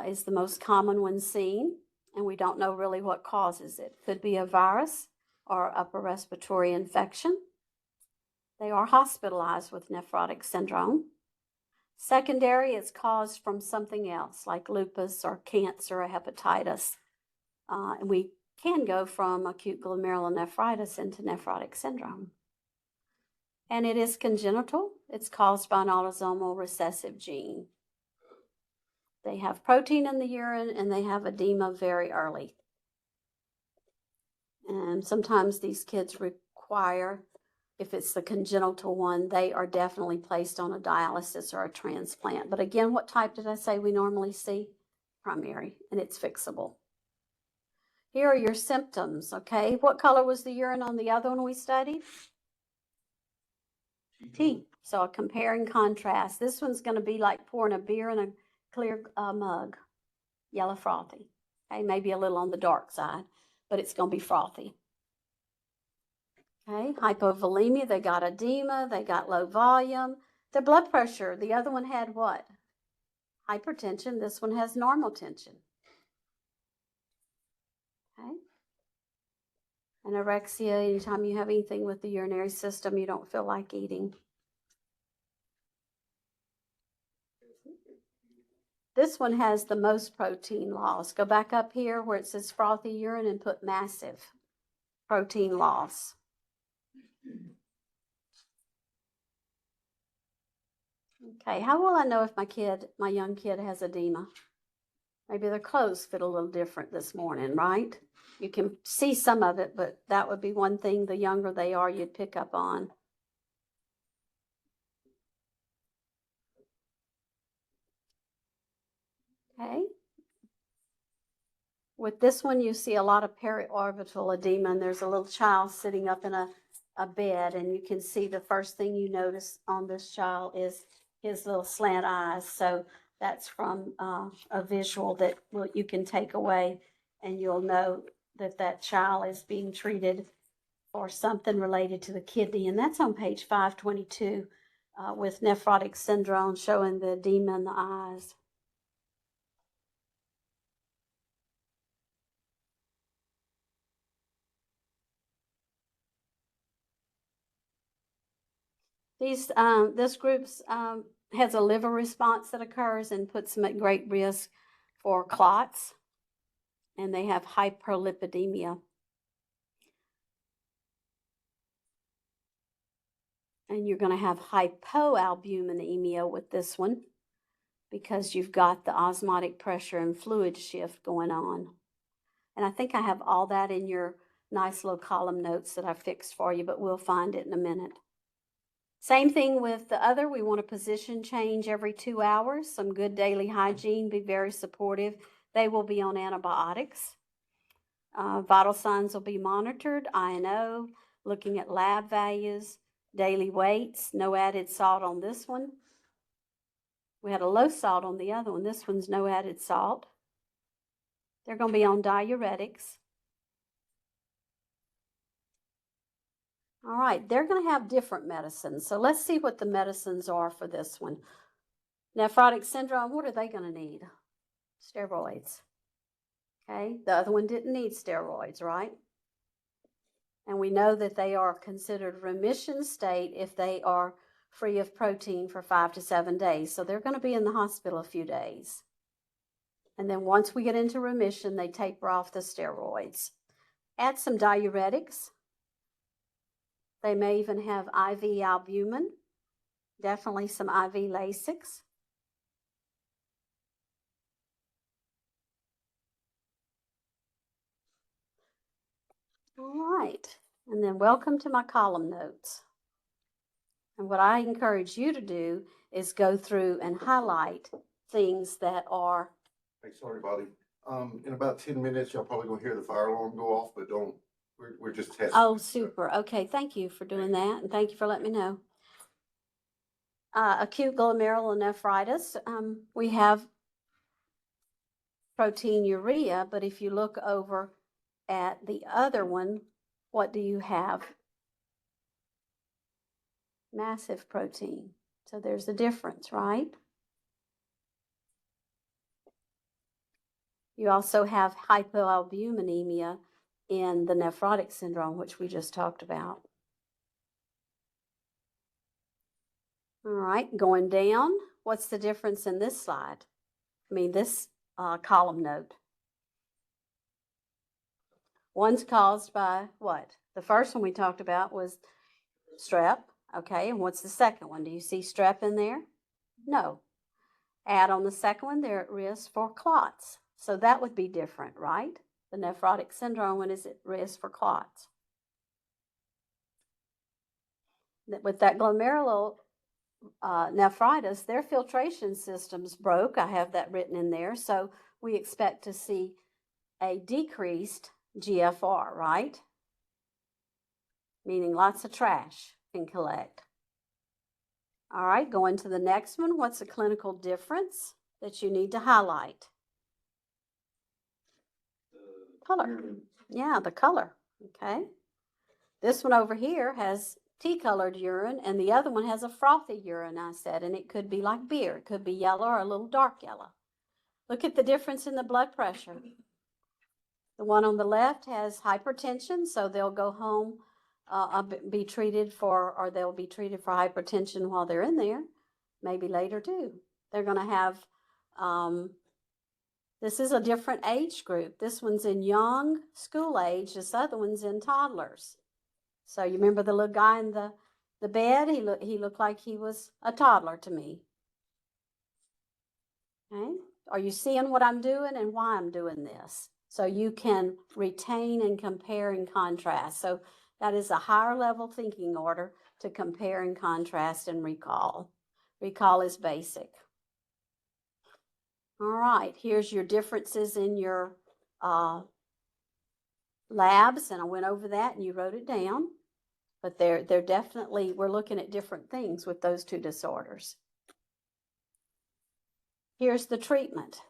is the most common one seen, and we don't know really what causes it. Could be a virus or upper respiratory infection. They are hospitalized with nephrotic syndrome. Secondary is caused from something else, like lupus or cancer or hepatitis. And we can go from acute glomerulonephritis into nephrotic syndrome. And it is congenital. It's caused by an autosomal recessive gene. They have protein in the urine and they have edema very early. And sometimes these kids require, if it's the congenital one, they are definitely placed on a dialysis or a transplant. But again, what type did I say we normally see? Primary, and it's fixable. Here are your symptoms, okay? What color was the urine on the other one we studied? Tea. So a compare and contrast. This one's going to be like pouring a beer in a clear mug, yellow frothy. Okay, maybe a little on the dark side, but it's going to be frothy. Okay, hypovolemia, they got edema, they got low volume. Their blood pressure, the other one had what? Hypertension. This one has normal tension. Okay. Anorexia, anytime you have anything with the urinary system, you don't feel like eating. This one has the most protein loss. Go back up here where it says frothy urine and put massive protein loss. Okay, how will I know if my young kid has edema? Maybe their clothes fit a little different this morning, right? You can see some of it, but that would be one thing the younger they are, you'd pick up on. Okay. With this one, you see a lot of periorbital edema, and there's a little child sitting up in a bed, and you can see the first thing you notice on this child is his little slant eyes. So that's from a visual that you can take away, and you'll know that that child is being treated for something related to the kidney. And that's on page 522 with nephrotic syndrome, showing the edema in the eyes. This group has a liver response that occurs and puts them at great risk for clots, and they have hyperlipidemia. And you're going to have hypoalbuminemia with this one because you've got the osmotic pressure and fluid shift going on. And I think I have all that in your nice little column notes that I fixed for you, but we'll find it in a minute. Same thing with the other. We want a position change every 2 hours. Some good daily hygiene, be very supportive. They will be on antibiotics. Vital signs will be monitored, INO, looking at lab values, daily weights, no added salt on this one. We had a low salt on the other one. This one's no added salt. They're going to be on diuretics. All right, they're going to have different medicines. So let's see what the medicines are for this one. Nephrotic syndrome, what are they going to need? Steroids. Okay, the other one didn't need steroids, right? And we know that they are considered remission state if they are free of protein for 5 to 7 days. So they're going to be in the hospital a few days. And then once we get into remission, they taper off the steroids. Add some diuretics. They may even have IV albumin, definitely some IV Lasix. All right, and then welcome to my column notes. And what I encourage you to do is go through and highlight things that are. Hey, sorry, Bobby. In about 10 minutes, y'all probably gonna hear the fire alarm go off, but don't, we're just testing. Oh, super. Okay, thank you for doing that, and thank you for letting me know. Acute glomerulonephritis, we have proteinuria, but if you look over at the other one, what do you have? Massive protein. So there's a difference, right? You also have hypoalbuminemia in the nephrotic syndrome, which we just talked about. All right, going down, what's the difference in this slide? I mean, this column note. One's caused by what? The first one we talked about was strep. Okay, and what's the second one? Do you see strep in there? No. Add on the second one, they're at risk for clots. So that would be different, right? The nephrotic syndrome one is at risk for clots. With that glomerular nephritis, their filtration systems broke. I have that written in there. So we expect to see a decreased GFR, right? Meaning lots of trash can collect. All right, going to the next one. What's the clinical difference that you need to highlight? Color. Yeah, the color. Okay. This one over here has tea-colored urine, and the other one has a frothy urine, I said, and it could be like beer. It could be yellow or a little dark yellow. Look at the difference in the blood pressure. The one on the left has hypertension, so they'll go home, be treated for, or they'll be treated for hypertension while they're in there, maybe later too. They're going to have, this is a different age group. This one's in young school age. This other one's in toddlers. So you remember the little guy in the bed? He looked like he was a toddler to me. Okay? Are you seeing what I'm doing and why I'm doing this? So you can retain and compare and contrast. So that is a higher level thinking order to compare and contrast and recall. Recall is basic. All right, here's your differences in your labs, and I went over that and you wrote it down. But they're definitely, we're looking at different things with those two disorders. Here's the treatment.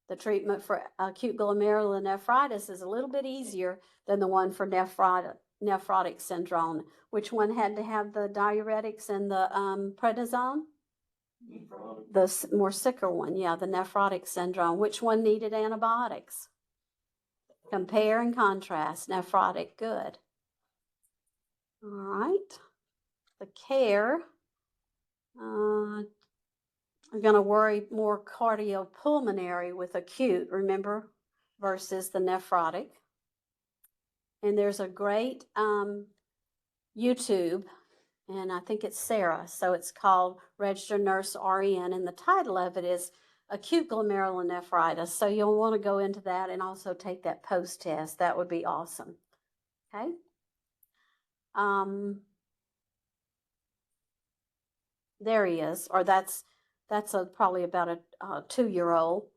The treatment for acute glomerulonephritis is a little bit easier than the one for nephrotic syndrome. Which one had to have the diuretics and the prednisone? The more sicker one, yeah, the nephrotic syndrome. Which one needed antibiotics? Compare and contrast. Nephrotic, good. All right. The care. I'm going to worry more cardiopulmonary with acute, remember, versus the nephrotic. And there's a great YouTube, and I think it's Sarah, so it's called Registered Nurse RN, and the title of it is Acute Glomerulonephritis. So you'll want to go into that and also take that post test. That would be awesome. Okay. There he is, or that's probably about a 2-year-old.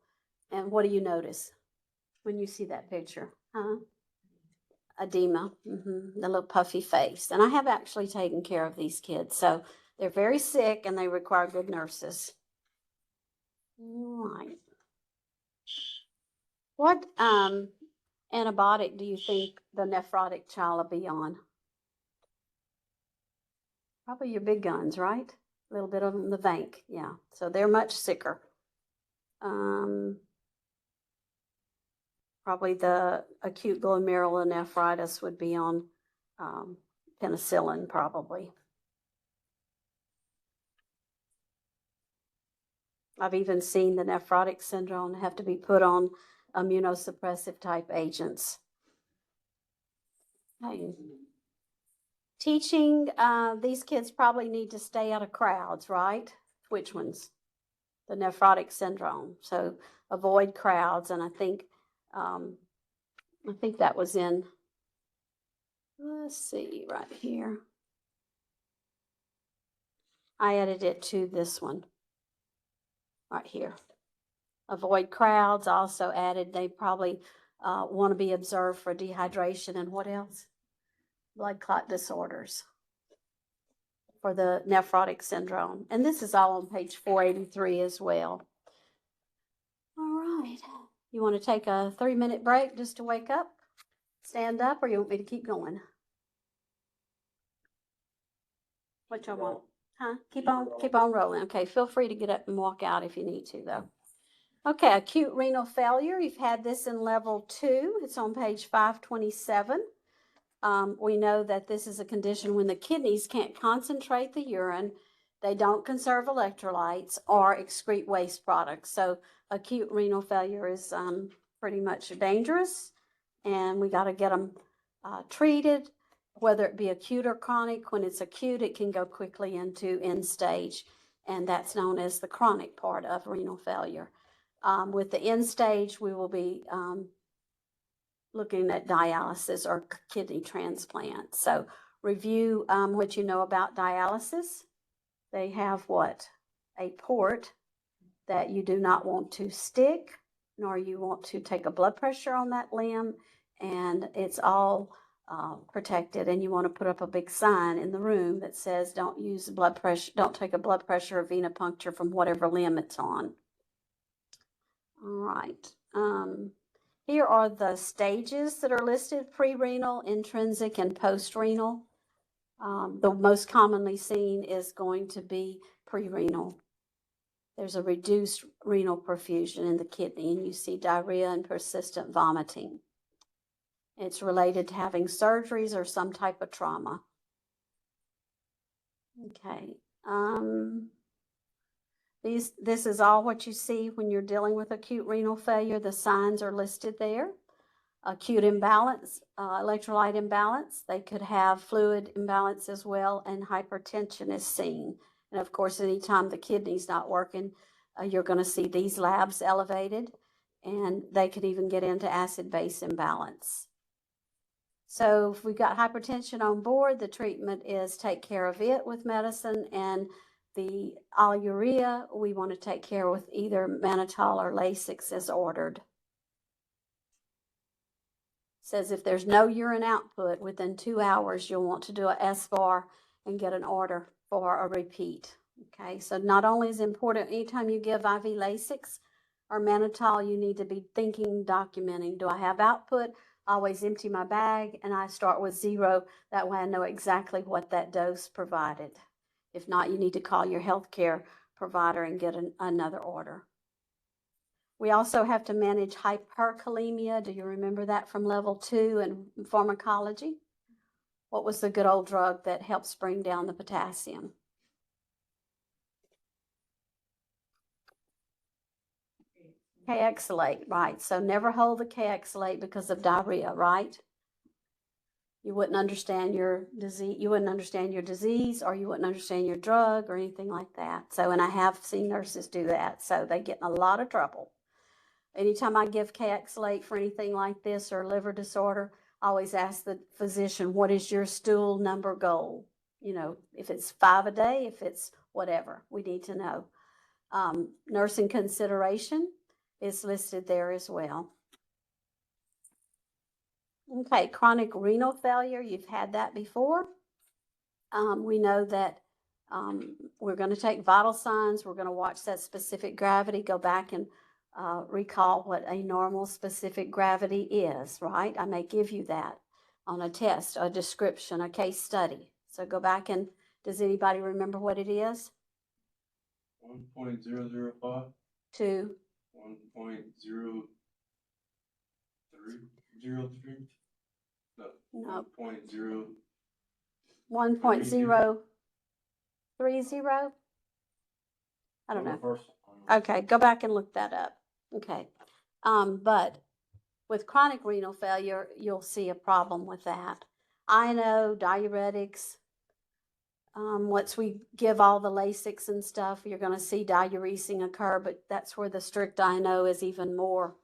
And what do you notice when you see that picture? Huh? Edema, the little puffy face. And I have actually taken care of these kids, so they're very sick and they require good nurses. All right. What antibiotic do you think the nephrotic child will be on? Probably your big guns, right? A little bit on the Vanc, yeah. So they're much sicker. Probably the acute glomerulonephritis would be on penicillin probably. I've even seen the nephrotic syndrome have to be put on immunosuppressive type agents. Okay. Teaching, these kids probably need to stay out of crowds, right? Which ones? The nephrotic syndrome. So avoid crowds. And I think that was in, let's see, right here. I added it to this one, right here. Avoid crowds. Also added, they probably want to be observed for dehydration and what else? Blood clot disorders for the nephrotic syndrome. And this is all on page 483 as well. All right. You want to take a 3-minute break just to wake up, stand up, or you want me to keep going? What y'all want? Huh? Keep on rolling. Okay, feel free to get up and walk out if you need to, though. Okay, acute renal failure. You've had this in level 2. It's on page 527. We know that this is a condition when the kidneys can't concentrate the urine, they don't conserve electrolytes or excrete waste products. So acute renal failure is pretty much dangerous, and we got to get them treated, whether it be acute or chronic. When it's acute, it can go quickly into end stage, and that's known as the chronic part of renal failure. With the end stage, we will be looking at dialysis or kidney transplant. So review what you know about dialysis. They have what? A port that you do not want to stick, nor you want to take a blood pressure on that limb, and it's all protected. And you want to put up a big sign in the room that says, don't use blood pressure, don't take a blood pressure or venipuncture from whatever limb it's on. All right. Here are the stages that are listed: pre-renal, intrinsic, and post-renal. The most commonly seen is going to be pre-renal. There's a reduced renal perfusion in the kidney, and you see diarrhea and persistent vomiting. It's related to having surgeries or some type of trauma. Okay. This is all what you see when you're dealing with acute renal failure. The signs are listed there. Acute imbalance, electrolyte imbalance. They could have fluid imbalance as well, and hypertension is seen. And of course, anytime the kidney's not working, you're going to see these labs elevated, and they could even get into acid-base imbalance. So if we've got hypertension on board, the treatment is take care of it with medicine, and the oleuria, we want to take care with either mannitol or Lasix as ordered. Says if there's no urine output within 2 hours, you'll want to do a SBAR and get an order for a repeat. Okay, so not only is it important anytime you give IV Lasix or mannitol, you need to be thinking, documenting. Do I have output? I always empty my bag and I start with 0. That way I know exactly what that dose provided. If not, you need to call your healthcare provider and get another order. We also have to manage hyperkalemia. Do you remember that from level 2 in pharmacology? What was the good old drug that helps bring down the potassium? Kayexalate, right. So never hold the Kayexalate because of diarrhea, right? You wouldn't understand your disease. You wouldn't understand your disease, or you wouldn't understand your drug or anything like that. So, and I have seen nurses do that. So they get in a lot of trouble. Anytime I give Kayexalate for anything like this or liver disorder, I always ask the physician, what is your stool number goal? You know, if it's 5 a day, if it's whatever, we need to know. Nursing consideration is listed there as well. Okay, chronic renal failure, you've had that before. We know that we're going to take vital signs. We're going to watch that specific gravity, go back and recall what a normal specific gravity is, right? I may give you that on a test, a description, a case study. So go back and, does anybody remember what it is? 1.005 to 1.0303. No. No. 1.0. 1.030? I don't know. Okay, go back and look that up. Okay. But with chronic renal failure, you'll see a problem with that. I know diuretics, once we give all the Lasix and stuff, you're going to see diuresing occur, but that's where the strict INO is even more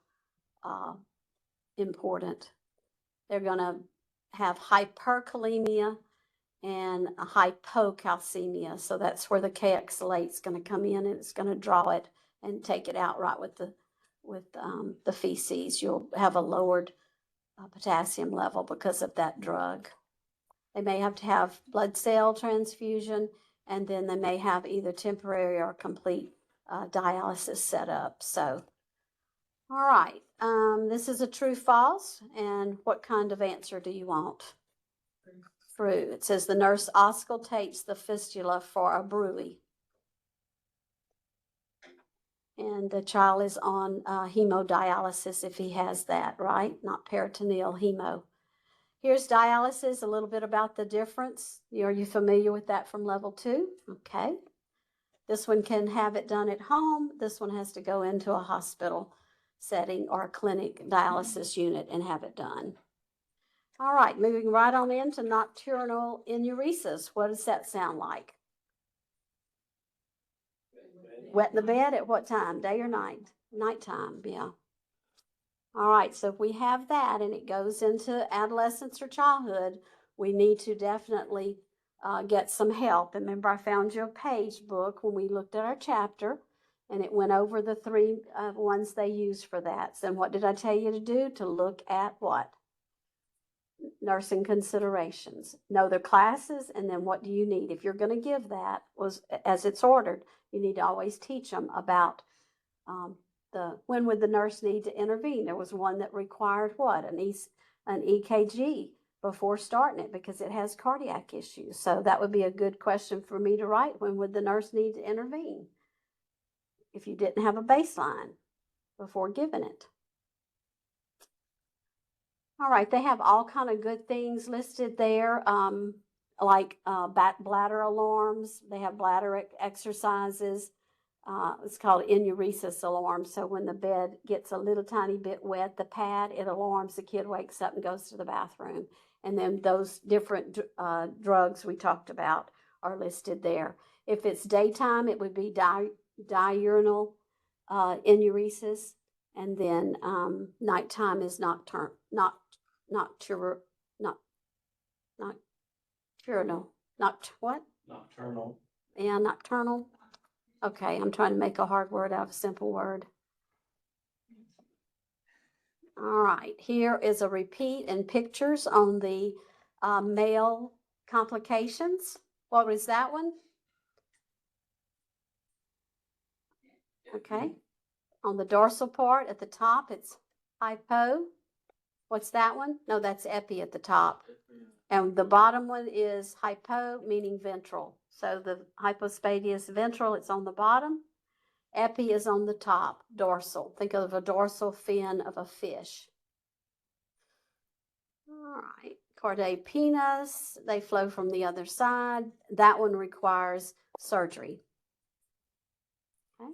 important. They're going to have hyperkalemia and a hypocalcemia. So that's where the Kxalate's going to come in, and it's going to draw it and take it out right with the feces. You'll have a lowered potassium level because of that drug. They may have to have blood cell transfusion, and then they may have either temporary or complete dialysis set up. So, all right, this is a true false, and what kind of answer do you want? True. It says the nurse auscultates the fistula for a bruit. And the child is on hemodialysis if he has that, right? Not peritoneal hemo. Here's dialysis, a little bit about the difference. Are you familiar with that from level 2? Okay. This one can have it done at home. This one has to go into a hospital setting or a clinic dialysis unit and have it done. All right, moving right on into nocturnal enuresis. What does that sound like? Wet in the bed at what time? Day or night? Nighttime, yeah. All right, so if we have that and it goes into adolescence or childhood, we need to definitely get some help. And remember, I found you a page book when we looked at our chapter, and it went over the 3 ones they use for that. So what did I tell you to do? To look at what? Nursing considerations. Know their classes, and then what do you need? If you're going to give that as it's ordered, you need to always teach them about when would the nurse need to intervene. There was one that required what? An EKG before starting it because it has cardiac issues. So that would be a good question for me to write. When would the nurse need to intervene if you didn't have a baseline before giving it? All right, they have all kind of good things listed there, like bladder alarms. They have bladder exercises. It's called enuresis alarm. So when the bed gets a little tiny bit wet, the pad, it alarms, the kid wakes up and goes to the bathroom. And then those different drugs we talked about are listed there. If it's daytime, it would be diurnal enuresis. And then nighttime is nocturnal. Nocturnal. Yeah, nocturnal. Okay, I'm trying to make a hard word out of a simple word. All right, here is a repeat and pictures on the male complications. What was that one? Okay, on the dorsal part at the top, it's hypo. What's that one? No, that's epi at the top. And the bottom one is hypo, meaning ventral. So the hypospadias ventral, it's on the bottom. Epi is on the top, dorsal. Think of a dorsal fin of a fish. All right, chordae penis, they flow from the other side. That one requires surgery. Okay.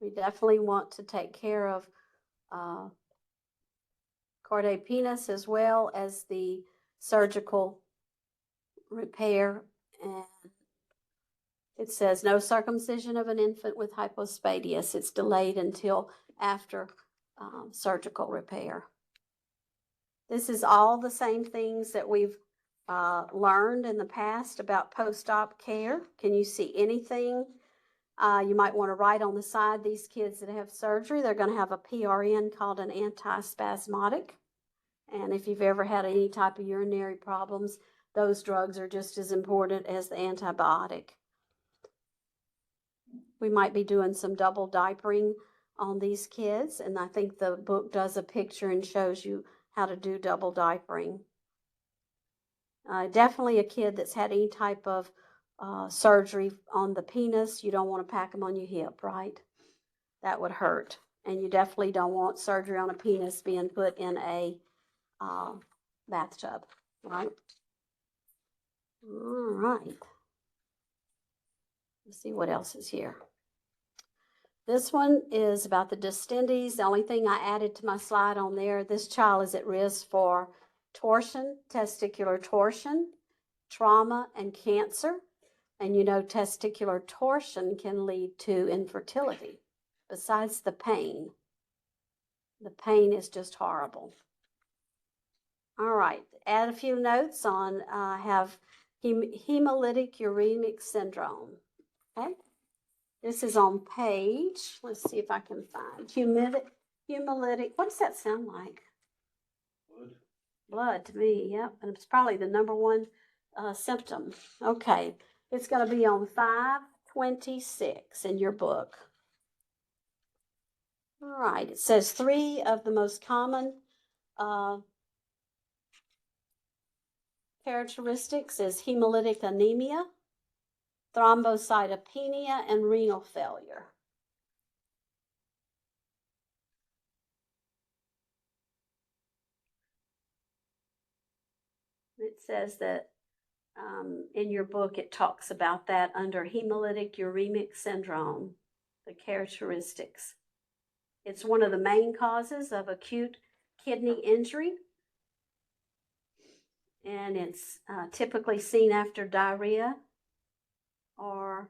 We definitely want to take care of chordae penis as well as the surgical repair. And it says no circumcision of an infant with hypospadias. It's delayed until after surgical repair. This is all the same things that we've learned in the past about post-op care. Can you see anything? You might want to write on the side, these kids that have surgery, they're going to have a PRN called an antispasmodic. And if you've ever had any type of urinary problems, those drugs are just as important as the antibiotic. We might be doing some double diapering on these kids, and I think the book does a picture and shows you how to do double diapering. Definitely a kid that's had any type of surgery on the penis, you don't want to pack them on your hip, right? That would hurt. And you definitely don't want surgery on a penis being put in a bathtub, right? All right. Let's see what else is here. This one is about the dystendes. The only thing I added to my slide on there, this child is at risk for torsion, testicular torsion, trauma, and cancer. And you know, testicular torsion can lead to infertility, besides the pain. The pain is just horrible. All right, add a few notes on have hemolytic uremic syndrome. Okay, this is on page, let's see if I can find hemolytic, what does that sound like? Wood. Blood to me, yep, and it's probably the number one symptom. Okay, it's going to be on 526 in your book. All right, it says 3 of the most common characteristics is hemolytic anemia, thrombocytopenia, and renal failure. It says that in your book it talks about that under hemolytic uremic syndrome, the characteristics. It's one of the main causes of acute kidney injury, and it's typically seen after diarrhea or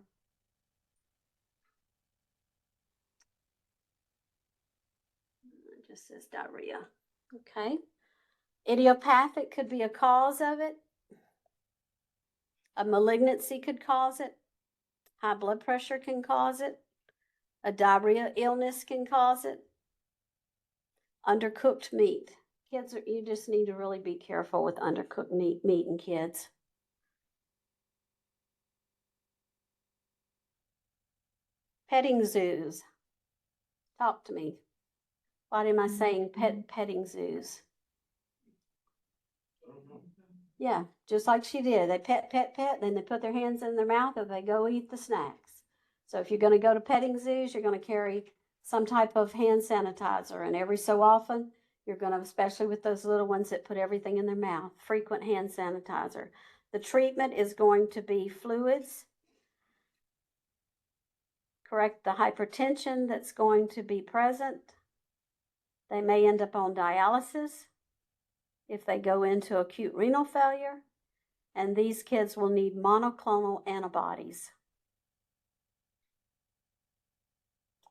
it just says diarrhea. Okay. Idiopathic could be a cause of it. A malignancy could cause it. High blood pressure can cause it. A diarrhea illness can cause it. Undercooked meat. Kids, you just need to really be careful with undercooked meat in kids. Petting zoos. Talk to me. Why am I saying petting zoos? Yeah, just like she did. They pet, then they put their hands in their mouth and they go eat the snacks. So if you're going to go to petting zoos, you're going to carry some type of hand sanitizer. And every so often, you're going to, especially with those little ones that put everything in their mouth, frequent hand sanitizer. The treatment is going to be fluids. Correct the hypertension that's going to be present. They may end up on dialysis if they go into acute renal failure, and these kids will need monoclonal antibodies.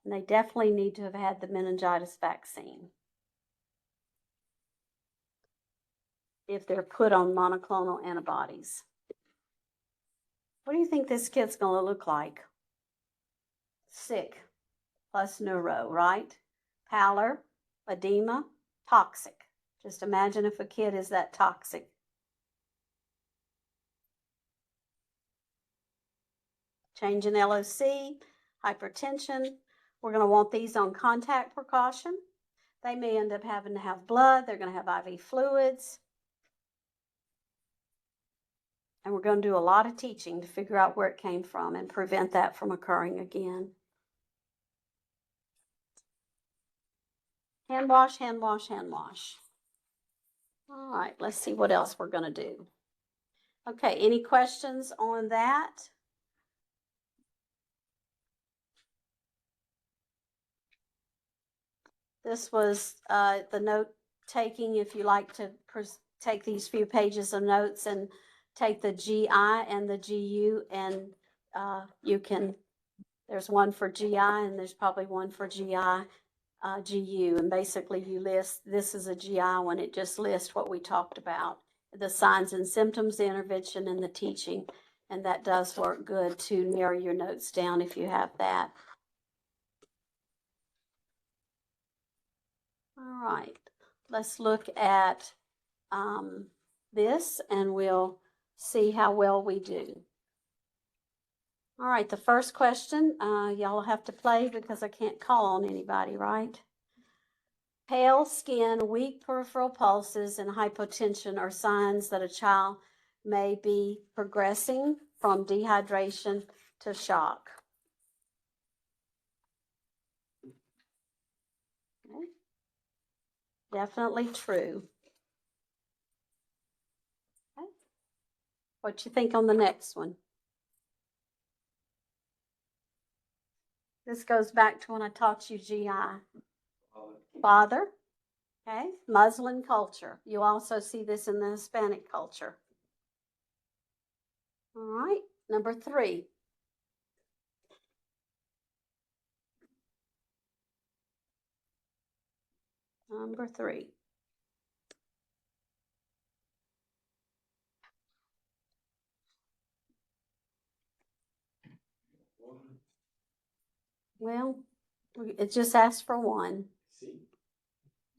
And they definitely need to have had the meningitis vaccine if they're put on monoclonal antibodies. What do you think this kid's going to look like? Sick, plus neuro, right? Pallor, edema, toxic. Just imagine if a kid is that toxic. Change in LOC, hypertension. We're going to want these on contact precaution. They may end up having to have blood. They're going to have IV fluids. And we're going to do a lot of teaching to figure out where it came from and prevent that from occurring again. Hand wash, hand wash, hand wash. All right, let's see what else we're going to do. Okay, any questions on that? This was the note taking. If you like to take these few pages of notes and take the GI and the GU, and you can, there's one for GI and there's probably one for GI. GU, and basically you list, this is a GI one, it just lists what we talked about, the signs and symptoms, the intervention, and the teaching, and that does work good to narrow your notes down if you have that. All right, let's look at this and we'll see how well we do. All right, the first question, y'all have to play because I can't call on anybody, right? Pale skin, weak peripheral pulses, and hypotension are signs that a child may be progressing from dehydration to shock. Okay. Definitely true. What you think on the next one? This goes back to when I taught you GI. Father, okay, Muslim culture. You also see this in the Hispanic culture. All right, number 3. Number 3. Well, it just asks for 1. See?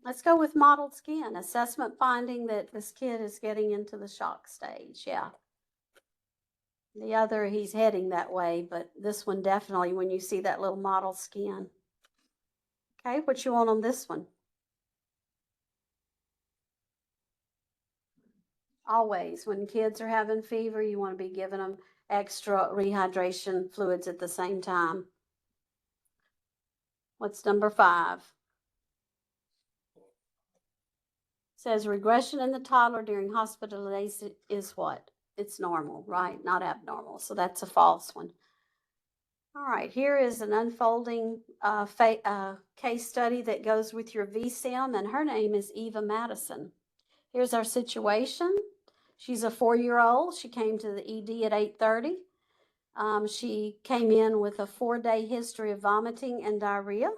Let's go with mottled skin. Assessment finding that this kid is getting into the shock stage. Yeah. The other, he's heading that way, but this one definitely when you see that little mottled skin. Okay, what you want on this one? Always, when kids are having fever, you want to be giving them extra rehydration fluids at the same time. What's number 5? Says regression in the toddler during hospitalization is what? It's normal, right? Not abnormal. So that's a false one. All right, here is an unfolding case study that goes with your VSIM, and her name is Eva Madison. Here's our situation. She's a 4-year-old. She came to the ED at 8:30. She came in with a 4-day history of vomiting and diarrhea.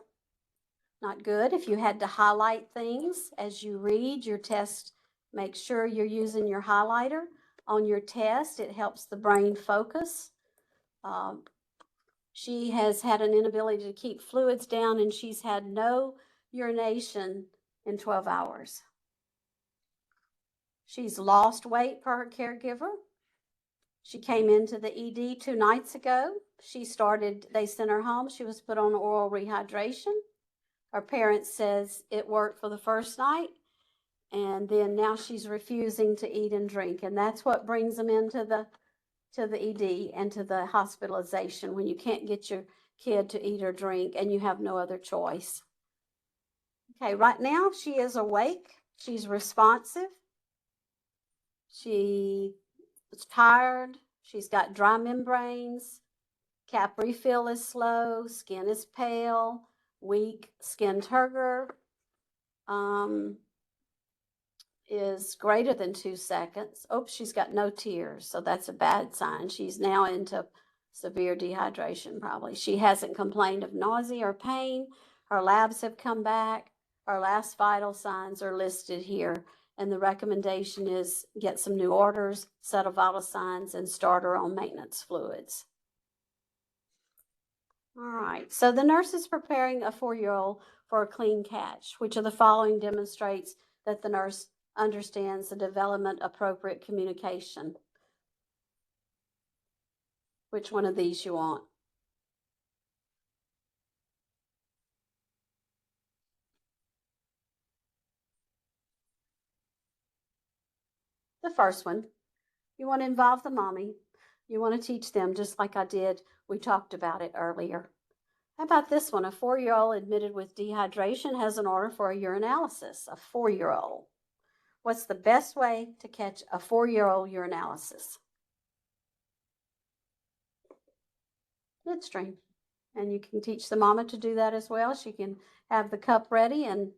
Not good. If you had to highlight things as you read your test, make sure you're using your highlighter on your test. It helps the brain focus. She has had an inability to keep fluids down, and she's had no urination in 12 hours. She's lost weight per her caregiver. She came into the ED 2 nights ago. They sent her home. She was put on oral rehydration. Her parents says it worked for the first night, and then now she's refusing to eat and drink. And that's what brings them into the ED and to the hospitalization, when you can't get your kid to eat or drink and you have no other choice. Okay, right now she is awake. She's responsive. She is tired. She's got dry membranes. Cap refill is slow. Skin is pale. Weak skin turgor is greater than 2 seconds. Oh, she's got no tears, so that's a bad sign. She's now into severe dehydration probably. She hasn't complained of nausea or pain. Her labs have come back. Her last vital signs are listed here, and the recommendation is get some new orders, settle vital signs, and start her on maintenance fluids. All right, so the nurse is preparing a 4-year-old for a clean catch. Which of the following demonstrates that the nurse understands the development appropriate communication? Which one of these you want? The first one. You want to involve the mommy. You want to teach them just like I did. We talked about it earlier. How about this one? A 4-year-old admitted with dehydration has an order for a urinalysis. A 4-year-old. What's the best way to catch a 4-year-old urinalysis? Midstream. And you can teach the mama to do that as well. She can have the cup ready, and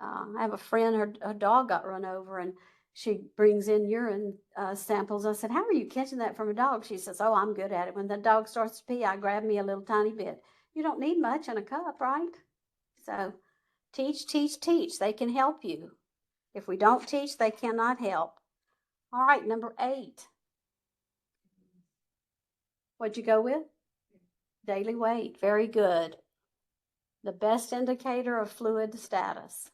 I have a friend, her dog got run over, and she brings in urine samples. I said, how are you catching that from a dog? She says, oh, I'm good at it. When the dog starts to pee, I grab me a little tiny bit. You don't need much in a cup, right? So teach, teach, teach. They can help you. If we don't teach, they cannot help. All right, number 8. What'd you go with? Daily weight. Very good. The best indicator of fluid status.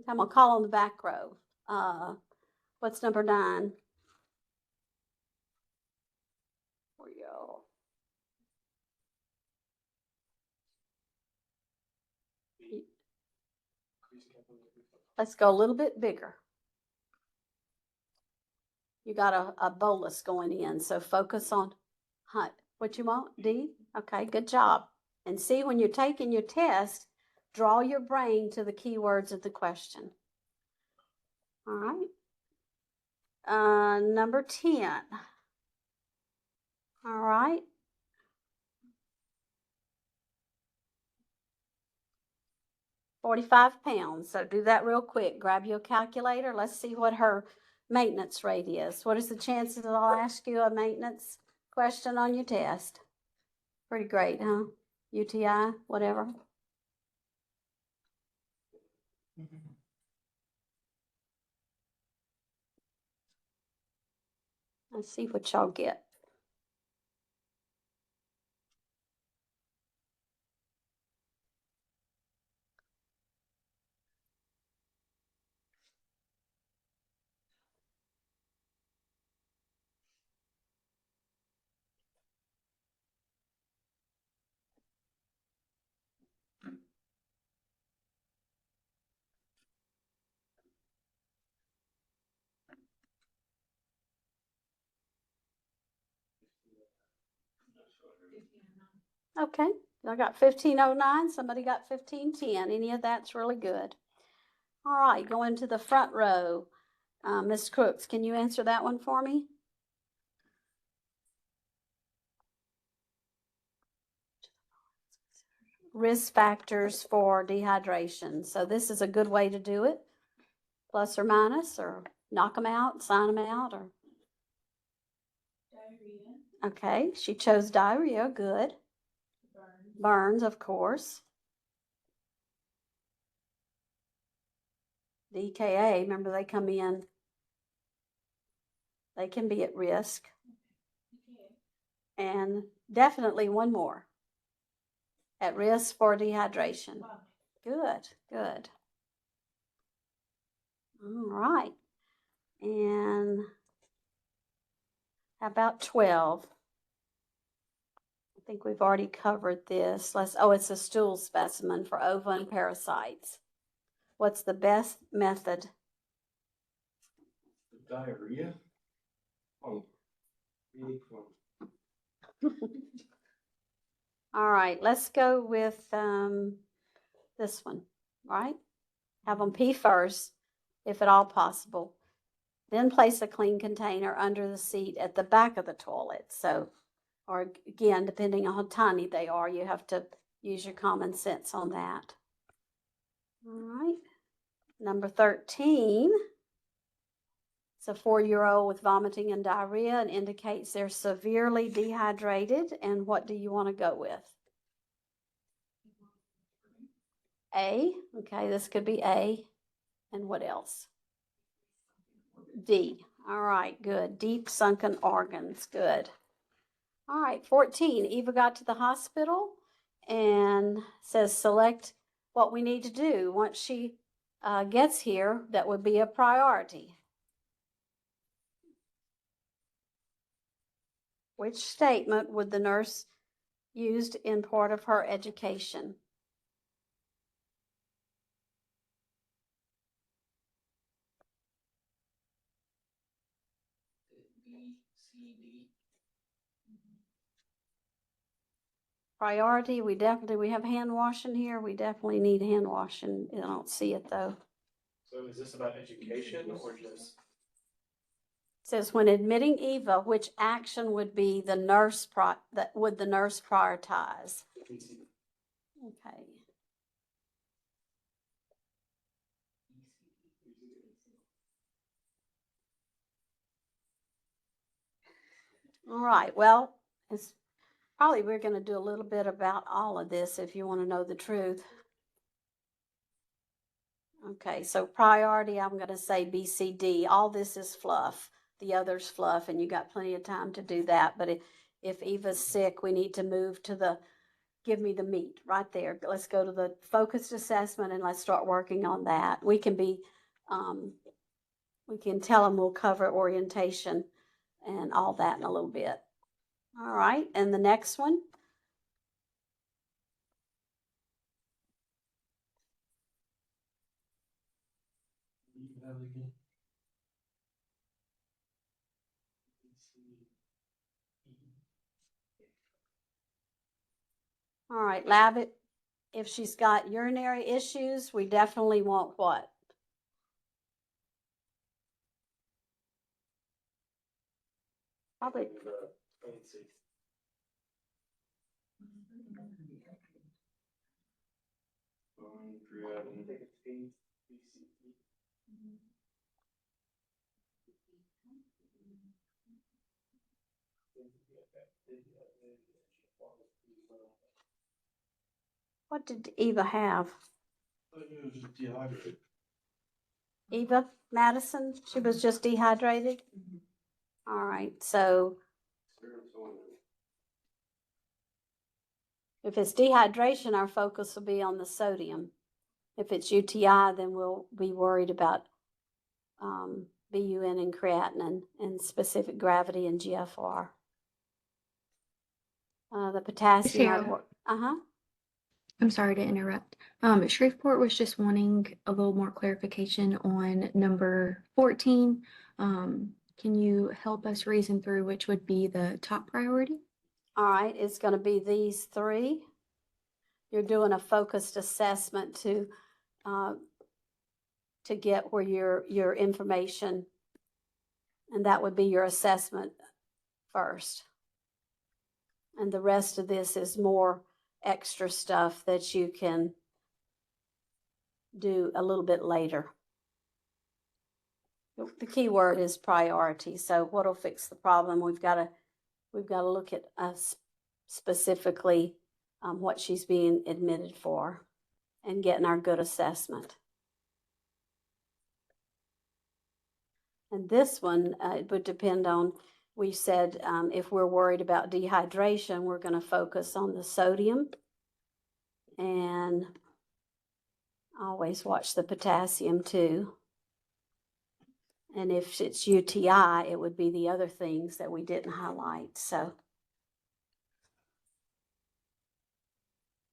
I'm going to call on the back row. What's number 9? For you. Let's go a little bit bigger. You got a bolus going in, so focus on what you want, D? Okay, good job. And see, when you're taking your test, draw your brain to the keywords of the question. All Number 10. All right. £45. So do that real quick. Grab your calculator. Let's see what her maintenance rate is. What is the chances that I'll ask you a maintenance question on your test? Pretty great, huh? UTI, whatever. Let's see what y'all get. Okay, I got 1509. Somebody got 1510. Any of that's really good. All right, going to the front row. Ms. Crooks, can you answer that one for me? Risk factors for dehydration. So this is a good way to do it. Plus or minus, or knock them out, sign them out, or diarrhea. Okay, she chose diarrhea. Good. Burns, of course. DKA, remember they come in, they can be at risk. And definitely one more. At risk for dehydration. Good, good. All right. And how about 12? I think we've already covered this. It's a stool specimen for ova and parasites. What's the best method? Diarrhea? Oh. All right, let's go with this one, right? Have them pee first, if at all possible. Then place a clean container under the seat at the back of the toilet. So, or again, depending on how tiny they are, you have to use your common sense on that. All right. Number 13. It's a 4-year-old with vomiting and diarrhea and indicates they're severely dehydrated. And what do you want to go with? A. Okay, this could be A. And what else? D. All right, good. Deep sunken organs. Good. All right, 14. Eva got to the hospital and says select what we need to do. Once she gets here, that would be a priority. Which statement would the nurse used in part of her education? B, C, D. Priority, we have hand washing here. We definitely need hand washing. I don't see it though. So is this about education or just? Says when admitting Eva, which action would be the nurse would the nurse prioritize? Okay. All right. Well, it's probably we're going to do a little bit about all of this if you want to know the truth. Okay, so priority, I'm going to say B, C, D. All this is fluff. The other's fluff, and you got plenty of time to do that. But if Eva's sick, we need to move to the give me the meat right there. Let's go to the focused assessment and let's start working on that. We can tell them we'll cover orientation and all that in a little bit. All right, and the next one. All right, lab it. If she's got urinary issues, we definitely want what? Probably. Fancy. Creatinine. What did Eva have? It was just dehydrated. Eva Madison? She was just dehydrated? All right, so if it's dehydration, our focus will be on the sodium. If it's UTI, then we'll be worried about BUN and creatinine and specific gravity and GFR. The potassium. Sarah. Uh-huh. I'm sorry to interrupt. Shreveport was just wanting a little more clarification on number 14. Can you help us reason through which would be the top priority? All right, it's going to be these three. You're doing a focused assessment to get where your information, and that would be your assessment first. And the rest of this is more extra stuff that you can do a little bit later. The key word is priority. So what'll fix the problem? We've got to look at specifically what she's being admitted for and getting our good assessment. And this one, it would depend on, we said if we're worried about dehydration, we're going to focus on the sodium. And always watch the potassium too. And if it's UTI, it would be the other things that we didn't highlight. So,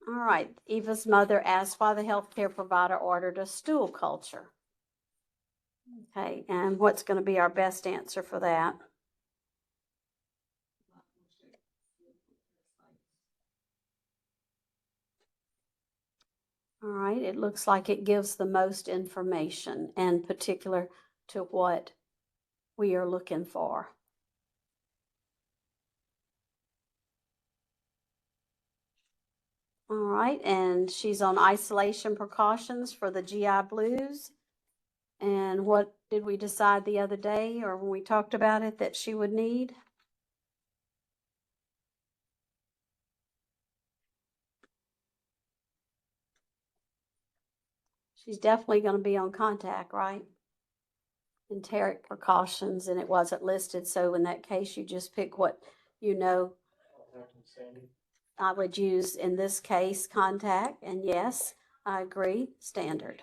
all right, Eva's mother asked why the healthcare provider ordered a stool culture. Okay, and what's going to be our best answer for that? All right, it looks like it gives the most information and particular to what we are looking for. All right, and she's on isolation precautions for the GI blues. And what did we decide the other day or when we talked about it that she would need? She's definitely going to be on contact, right? Enteric precautions, and it wasn't listed. So in that case, you just pick what you know. I would use, in this case, contact. And yes, I agree, standard.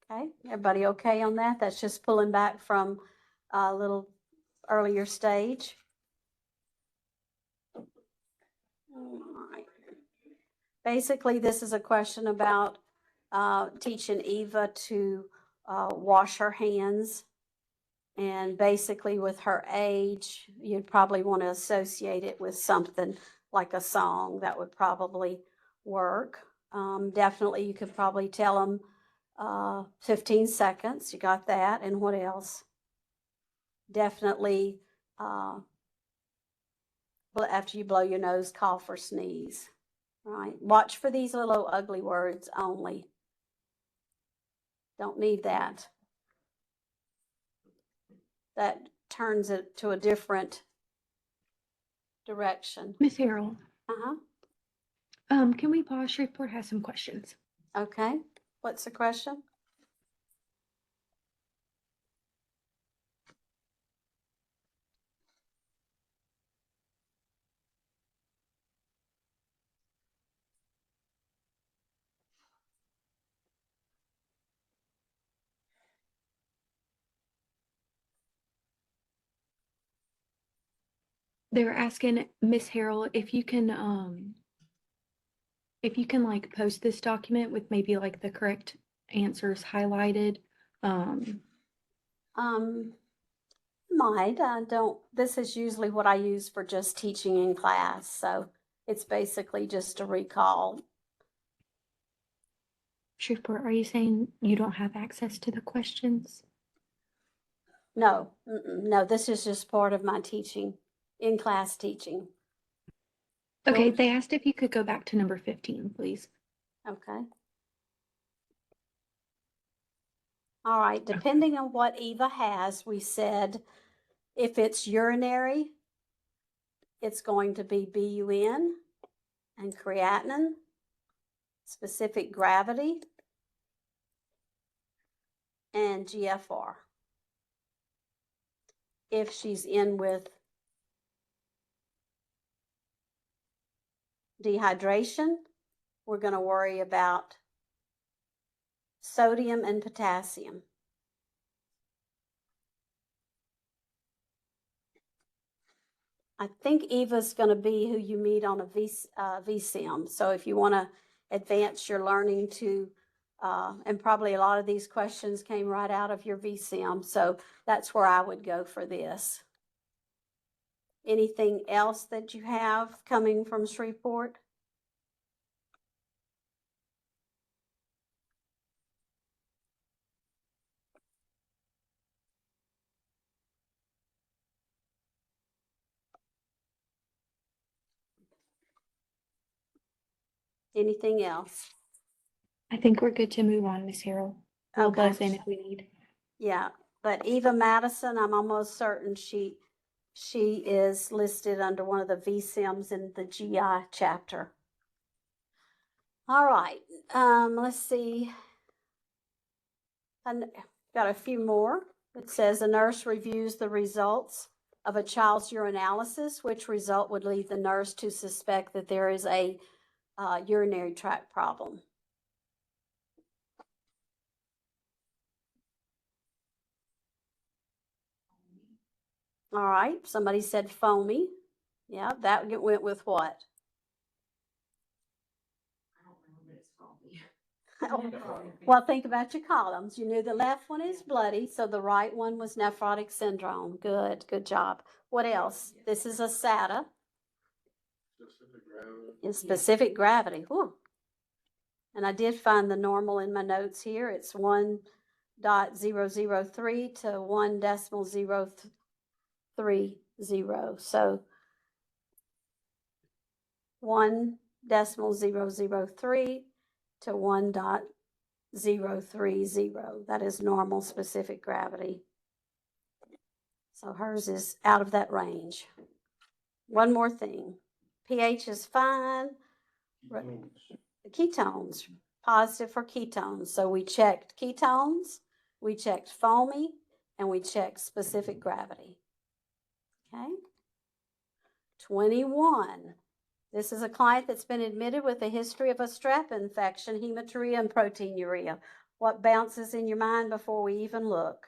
Okay, everybody okay on that? That's just pulling back from a little earlier stage. All right. Basically, this is a question about teaching Eva to wash her hands. And basically with her age, you'd probably want to associate it with something like a song that would probably work. Definitely you could probably tell them 15 seconds. You got that. And what else? Definitely after you blow your nose, cough or sneeze. Right? Watch for these little ugly words only. Don't need that. That turns it to a different direction. Miss Harrell, Uh-huh. Can we pause? Shreveport has some questions. Okay. What's the question? They were asking Miss Harrell if you can like post this document with maybe like the correct answers highlighted. Might. I don't, this is usually what I use for just teaching in class. So it's basically just a recall. Shreveport, are you saying you don't have access to the questions? No, no, this is just part of my teaching, in-class teaching. Okay, Nope. they asked if you could go back to number 15, please. Okay. All right, depending on what Eva has, we said if it's urinary, it's going to be BUN and creatinine, specific gravity, and GFR. If she's in with dehydration, we're going to worry about sodium and potassium. I think Eva's going to be who you meet on a VSIM. So if you want to advance your learning to, and probably a lot of these questions came right out of your VSIM. So that's where I would go for this. Anything else that you have coming from Shreveport? Anything else? I think we're good to move on, Miss Harrell. We'll Okay. buzz in if we need. Yeah, but Eva Madison, I'm almost certain she is listed under one of the VSIMs in the GI chapter. All right, let's see. I got a few more. It says a nurse reviews the results of a child's urinalysis, which result would lead the nurse to suspect that there is a urinary tract problem. All right, somebody said foamy. Yeah, that went with what? Well, think about your columns. You knew the left one is bloody, so the right one was nephrotic syndrome. Good job. What else? This is a SATA. Specific gravity. In specific gravity. Whew. And I did find the normal in my notes here. It's 1.003 to 1.030. So 1.003 to 1.030. That is normal specific gravity. So hers is out of that range. One more thing. pH is fine. Ketones, positive for ketones. So we checked ketones, we checked foamy, and we checked specific gravity. Okay. 21. This is a client that's been admitted with a history of a strep infection, hematuria, and proteinuria. What bounces in your mind before we even look?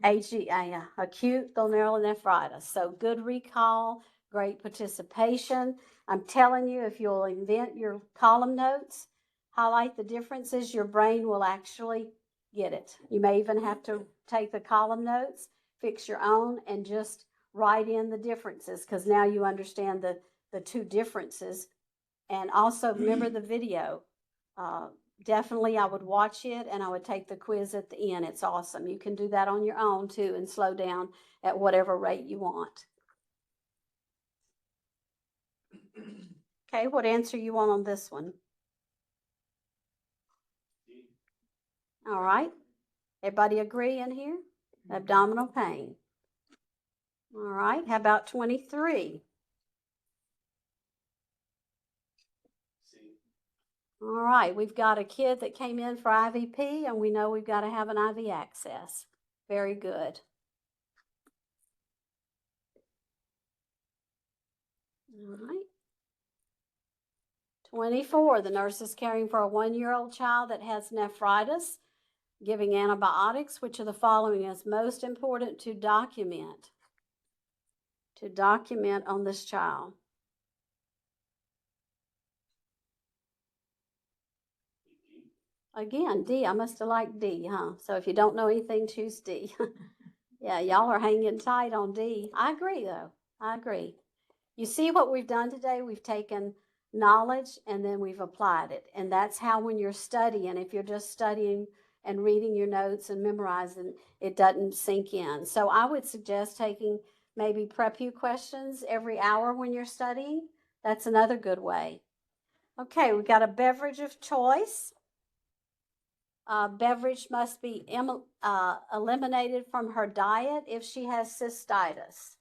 Acute glomerulonephritis. So good recall, great participation. I'm telling you, if you'll invent your column notes, highlight the differences, your brain will actually get it. You may even have to take the column notes, fix your own, and just write in the differences, because now you understand the two differences. And also remember the video. Definitely I would watch it, and I would take the quiz at the end. It's awesome. You can do that on your own too and slow down at whatever rate you want. Okay, what answer you want on this one? All right. Everybody agree in here? Abdominal pain. All right. How about 23? All right. We've got a kid that came in for IVP, and we know we've got to have an IV access. Very good. All right. 24, the nurse is caring for a 1-year-old child that has nephritis, giving antibiotics. Which of the following is most important to document? To document on this child. Again, D. I must have liked D, huh? So if you don't know anything, choose D. Yeah, y'all are hanging tight on D. I agree, though. I agree. You see what we've done today? We've taken knowledge and then we've applied it. And that's how when you're studying, if you're just studying and reading your notes and memorizing, it doesn't sink in. So I would suggest taking maybe Prep U questions every hour when you're studying. That's another good way. Okay, we've got a beverage of choice. Beverage must be eliminated from her diet if she has cystitis.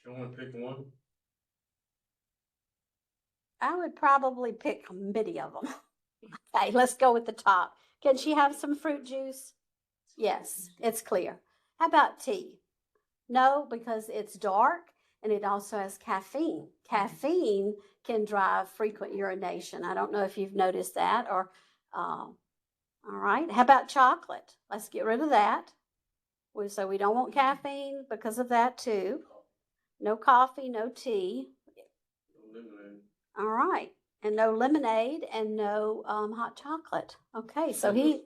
You wanna pick one? I would probably pick many of them. Okay, let's go with the top. Can she have some fruit juice? Yes, it's clear. How about tea? No, because it's dark and it also has caffeine. Caffeine can drive frequent urination. I don't know if you've noticed that or, all right. How about chocolate? Let's get rid of that. So we don't want caffeine because of that too. No coffee, no tea. Lemonade. All right. And no lemonade and no hot chocolate. Okay, so he,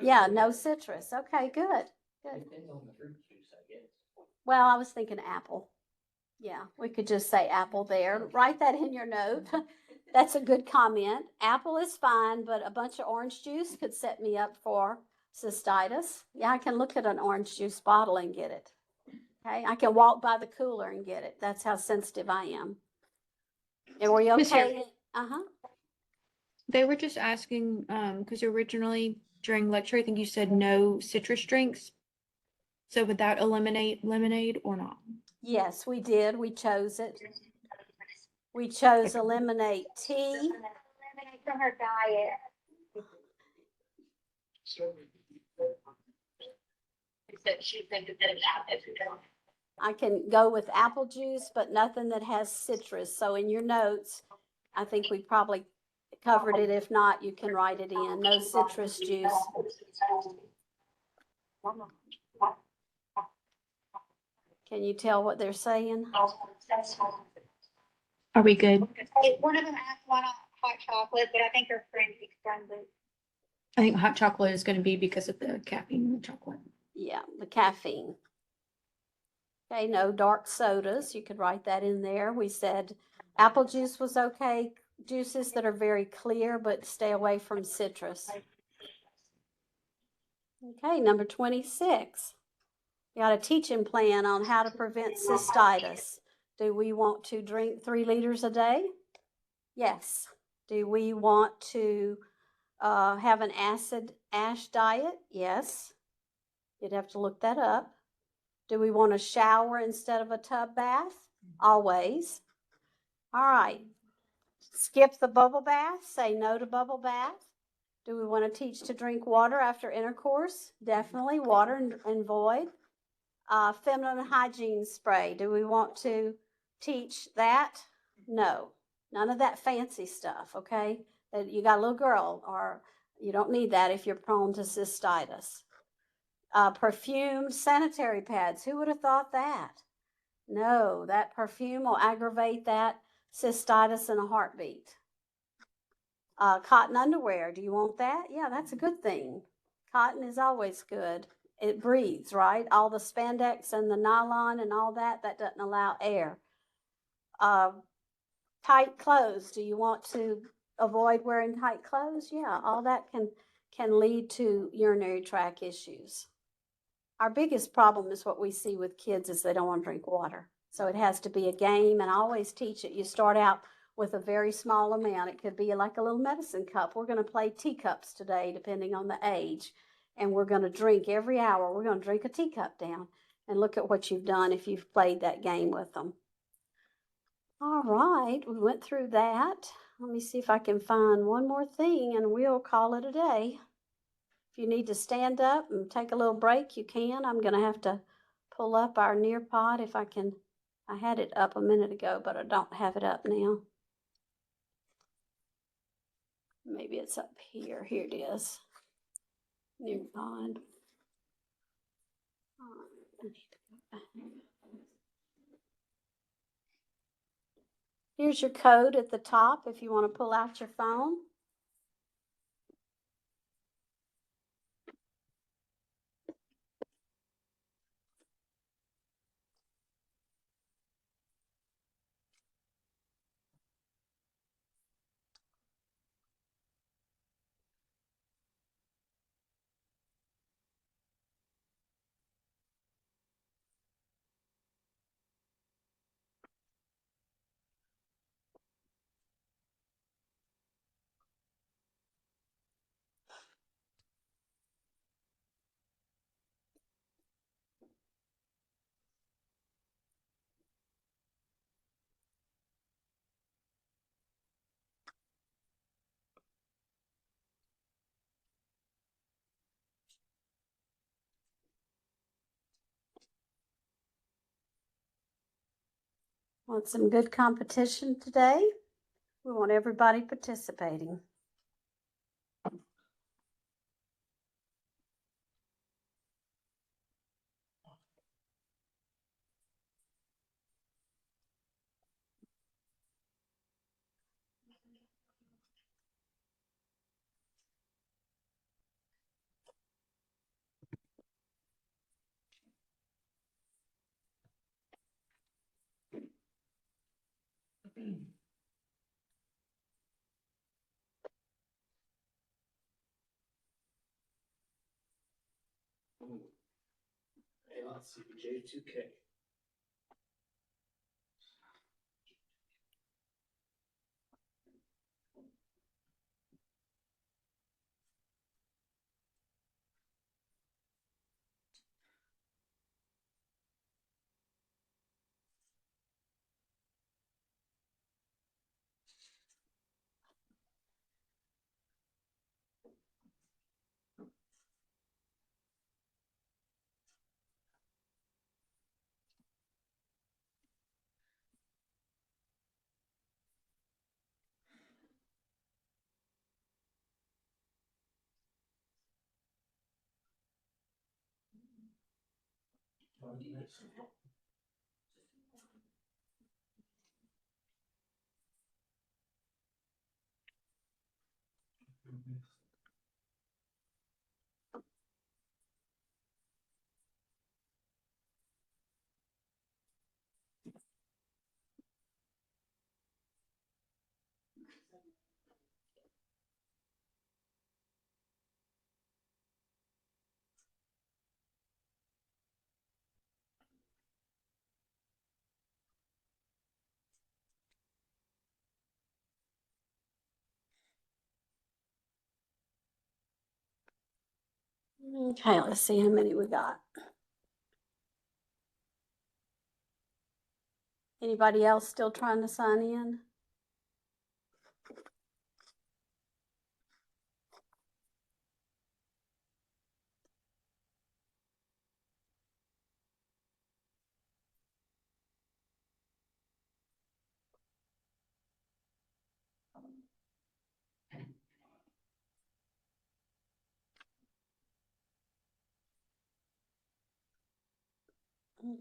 yeah, no citrus. Okay, good. Good. Depends on the fruit juice, I guess. Well, I was thinking apple. Yeah, we could just say apple there. Write that in your note. That's a good comment. Apple is fine, but a bunch of orange juice could set me up for cystitis. Yeah, I can look at an orange juice bottle and get it. Okay, I can walk by the cooler and get it. That's how sensitive I am. And were you Miss okay? Uh-huh. They were just asking, because originally during lecture, I think you said no citrus drinks. So would that eliminate lemonade or not? Yes, we did. We chose it. We chose eliminate tea. Eliminate from her diet. I can go with apple juice, but nothing that has citrus. So in your notes, I think we probably covered it. If not, you can write it in. No citrus juice. Can you tell what they're saying? Are we good? One of them asked why not hot chocolate, but I think her friend explained it. I think hot chocolate is going to be because of the caffeine in the chocolate. Yeah, the caffeine. Okay, no dark sodas. You could write that in there. We said apple juice was okay. Juices that are very clear, but stay away from citrus. Okay, number 26. You got a teaching plan on how to prevent cystitis. Do we want to drink 3 liters a day? Yes. Do we want to have an acid ash diet? Yes. You'd have to look that up. Do we want to shower instead of a tub bath? Always. All right. Skip the bubble bath. Say no to bubble bath. Do we want to teach to drink water after intercourse? Definitely water and void. Feminine hygiene spray. Do we want to teach that? No. None of that fancy stuff, okay? That you got a little girl, or you don't need that if you're prone to cystitis. Perfumed sanitary pads. Who would have thought that? No, that perfume will aggravate that cystitis in a heartbeat. Cotton underwear. Do you want that? Yeah, that's a good thing. Cotton is always good. It breathes, right? All the spandex and the nylon and all that, that doesn't allow air. Tight clothes. Do you want to avoid wearing tight clothes? Yeah, all that can lead to urinary tract issues. Our biggest problem is what we see with kids is they don't want to drink water. So it has to be a game, and I always teach it. You start out with a very small amount. It could be like a little medicine cup. We're going to play teacups today, depending on the age. And we're going to drink every hour. We're going to drink a teacup down and look at what you've done if you've played that game with them. All right, we went through that. Let me see if I can find one more thing and we'll call it a day. If you need to stand up and take a little break, you can. I'm going to have to pull up our Nearpod if I can. I had it up a minute ago, but I don't have it up now. Maybe it's up here. Here it is. Nearpod. Here's your code at the top if you want to pull out your phone. Want some good competition today? We want everybody participating. And let's see, J2K. Okay, let's see how many we got. Anybody else still trying to sign in?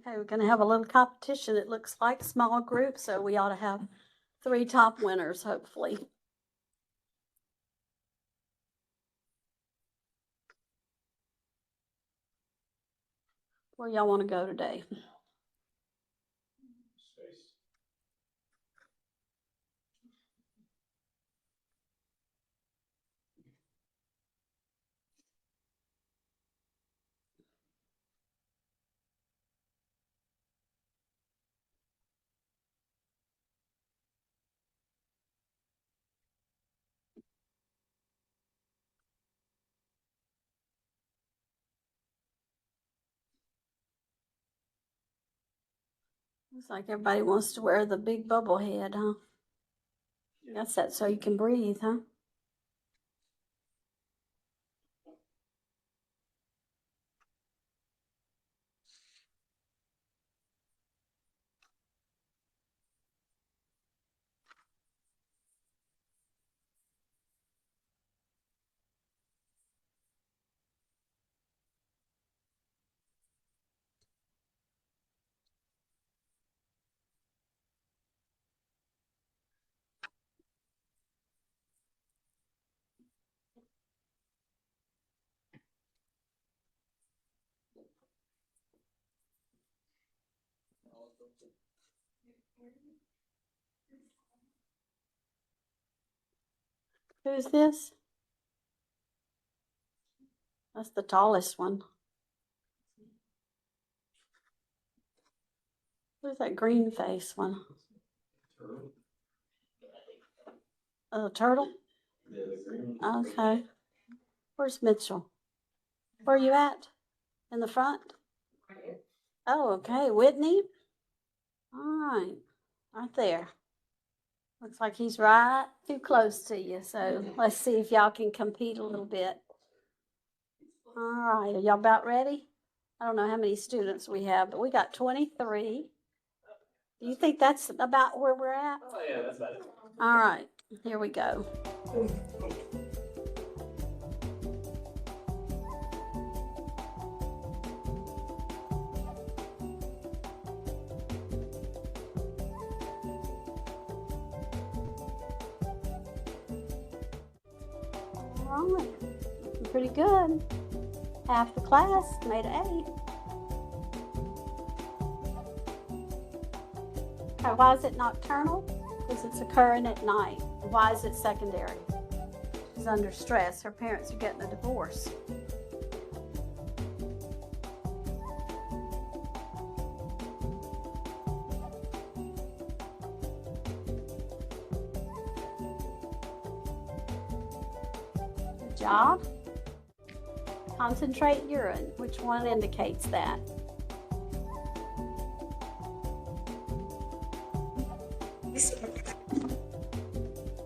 Okay, we're going to have a little competition. It looks like small group, so we ought to have 3 top winners, hopefully. Where y'all want to go today? Space. Looks like everybody wants to wear the big bubble head, huh? That's that so you can breathe, huh? Who's this? That's the tallest one. Who's that green face one? Turtle. Oh, turtle? Yeah, the green one. Okay. Where's Mitchell? Where are you at? In the front? Oh, okay. Whitney? All right. Right there. Looks like he's right too close to you. So let's see if y'all can compete a little bit. All right. Are y'all about ready? I don't know how many students we have, but we got 23. Do you think that's about where we're at? Oh, yeah, that's about it. All right, here we go. All right, looking pretty good. Half the class made an A. Okay, why is it nocturnal? Because it's occurring at night. Why is it secondary? She's under stress. Her parents are getting a divorce. Good job. Concentrate urine. Which one indicates that?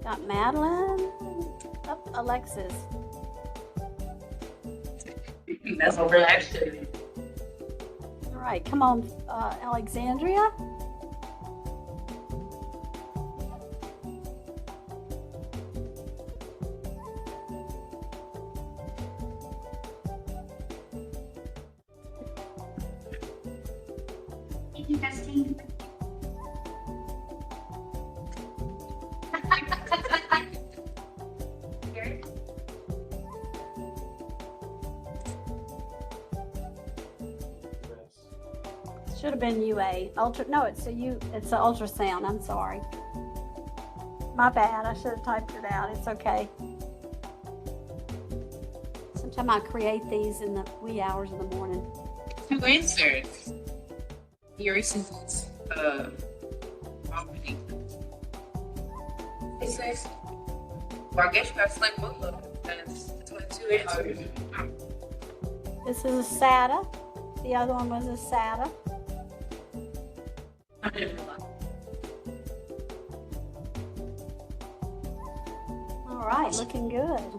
Got Madeline. Oh, Alexis. That's a reaction. All right, come on, Alexandria. Testing. Should have been UA. No, it's it's an ultrasound. I'm sorry. My bad. I should have typed it out. It's okay. Sometimes I create these in the wee hours of the morning. Two answers. Eurysis, it says, well, I guess you got slick book up. That's two answers. This is a SATA. The other one was a SATA. All right, looking good.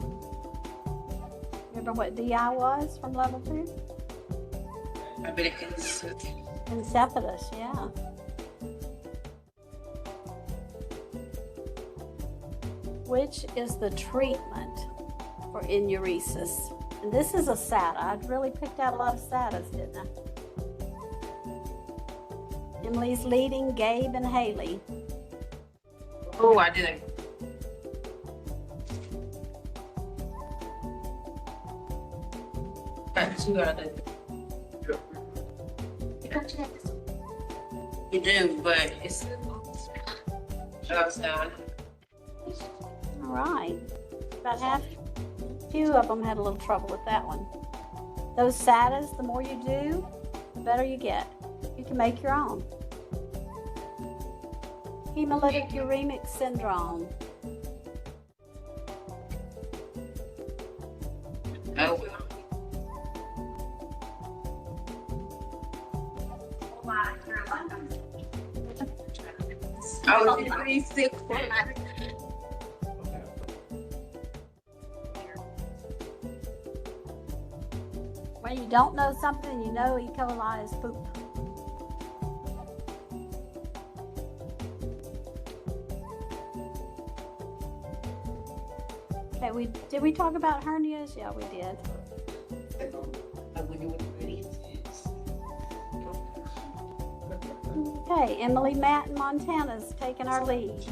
Remember what DI was from level 2? I bet it can. Encephalitis, yeah. Which is the treatment for enuresis? And this is a SATA. I'd really picked out a lot of SATAs, didn't I? Emily's leading Gabe and Haley. Oh, I didn't. Got two out of You do, but it's upside. All right. About half, few of them had a little trouble with that one. Those SATAs, the more you do, the better you get. You can make your own. Hemolytic uremic syndrome. Oh, well. I was pretty sick. When you don't know something, you know E. coli is poop. Okay, did we talk about hernias? Yeah, we did. Okay, Emily, Matt, and Montana's taking our lead.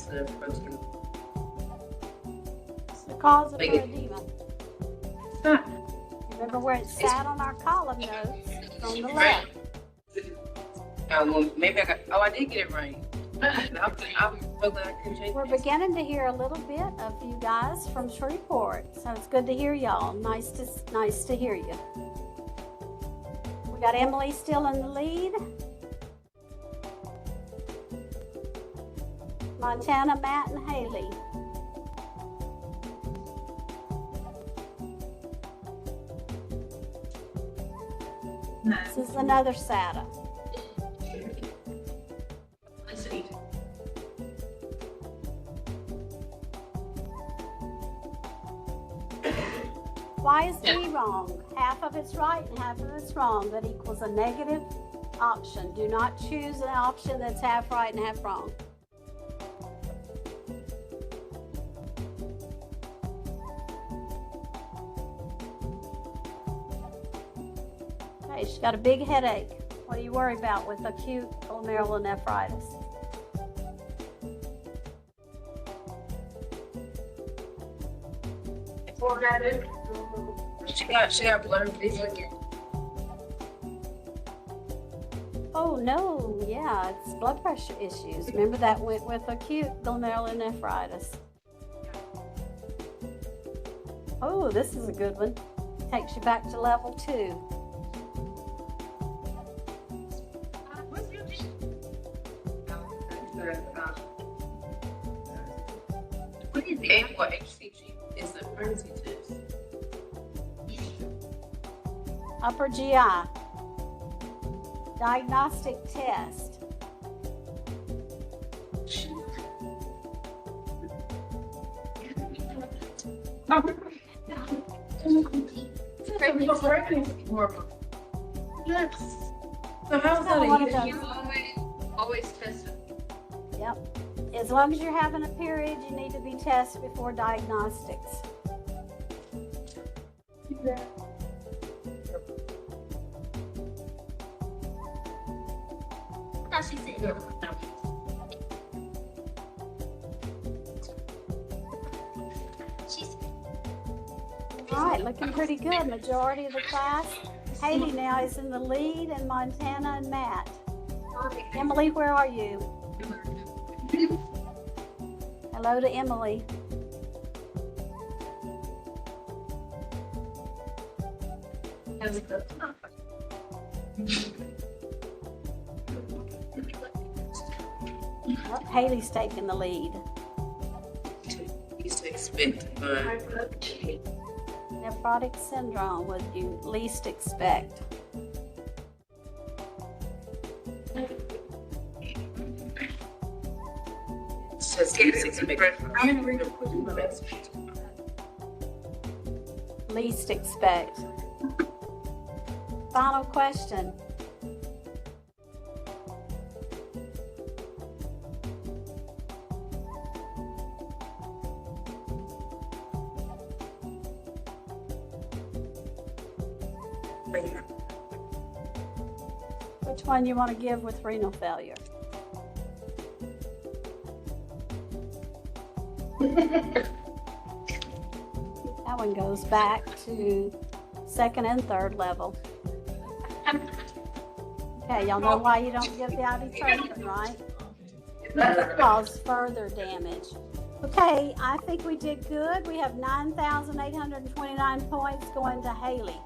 The protein. It's the cause of her Wait. edema. Huh. Remember where it sat on our column notes? It's on the left. Well, maybe I got, oh, I did get it right. I'm so glad I couldn't change We're it. beginning to hear a little bit of you guys from Shreveport, so it's good to hear y'all. Nice to hear you. We got Emily still in the lead. Montana, Matt, and Haley. This is another SATA. Why is D wrong? Half of it's right and half of it's wrong. That equals a negative option. Do not choose an option that's half right and half wrong. Hey, she's got a big headache. What do you worry about with acute glomerulonephritis? She got blurred vision. Oh no, yeah, it's blood pressure issues. Remember that went with acute glomerulonephritis. Oh, this is a good one. Takes you back to level 2. What is the what HCG is the pregnancy test? Upper GI. Diagnostic test. Pregnancy hormone. Yes. So how's that One of a those. you always test it? Yep. As long as you're having a period, you need to be tested before diagnostics. All right, looking pretty good. Majority of the class. Haley now is in the lead, and Montana and Matt. Emily, where are you? Hello to Emily. Yep, Haley's taking the lead. Used to expect, Nephrotic syndrome would you least expect. says it's expected. Least expect. Final question. Which one you want to give with renal failure? That one goes back to second and third level. Okay, y'all know why you don't give the ibuprofen, right? It causes further damage. Okay, I think we did good. We have 9,829 points going to Haley.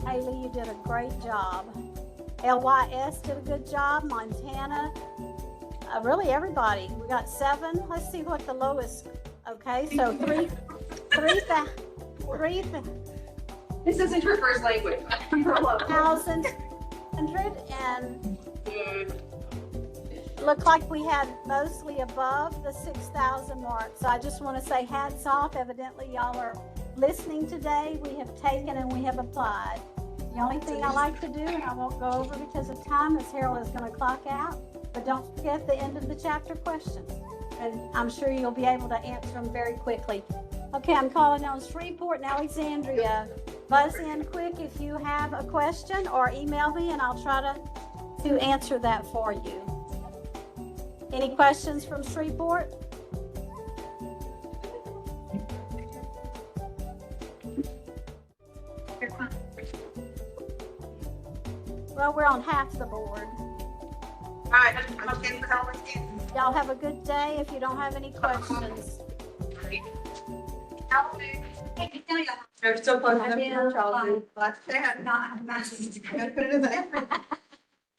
Haley, you did a great job. LYS did a good job. Montana, really everybody. We got 7. Let's see what the lowest. Okay, so 3. This isn't her first language. 1,100 and looked like we had mostly above the 6,000 mark. So I just want to say hats off. Evidently, y'all are listening today. We have taken and we have applied. The only thing I like to do, and I won't go over because of time, is Harold is going to clock out. But don't forget the end of the chapter questions. And I'm sure you'll be able to answer them very quickly. Okay, I'm calling on Shreveport and Alexandria. Buzz in quick if you have a question or email me and I'll try to answer that for you. Any questions from Shreveport? Well, we're on half the board. right, okay, for her again. Y'all have a good day if you don't have any questions. They're still closing I up. did. Charles. Last chat. Not, I'm not. Gotta put it in there.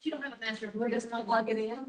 You don't have a master, we're just gonna plug it in.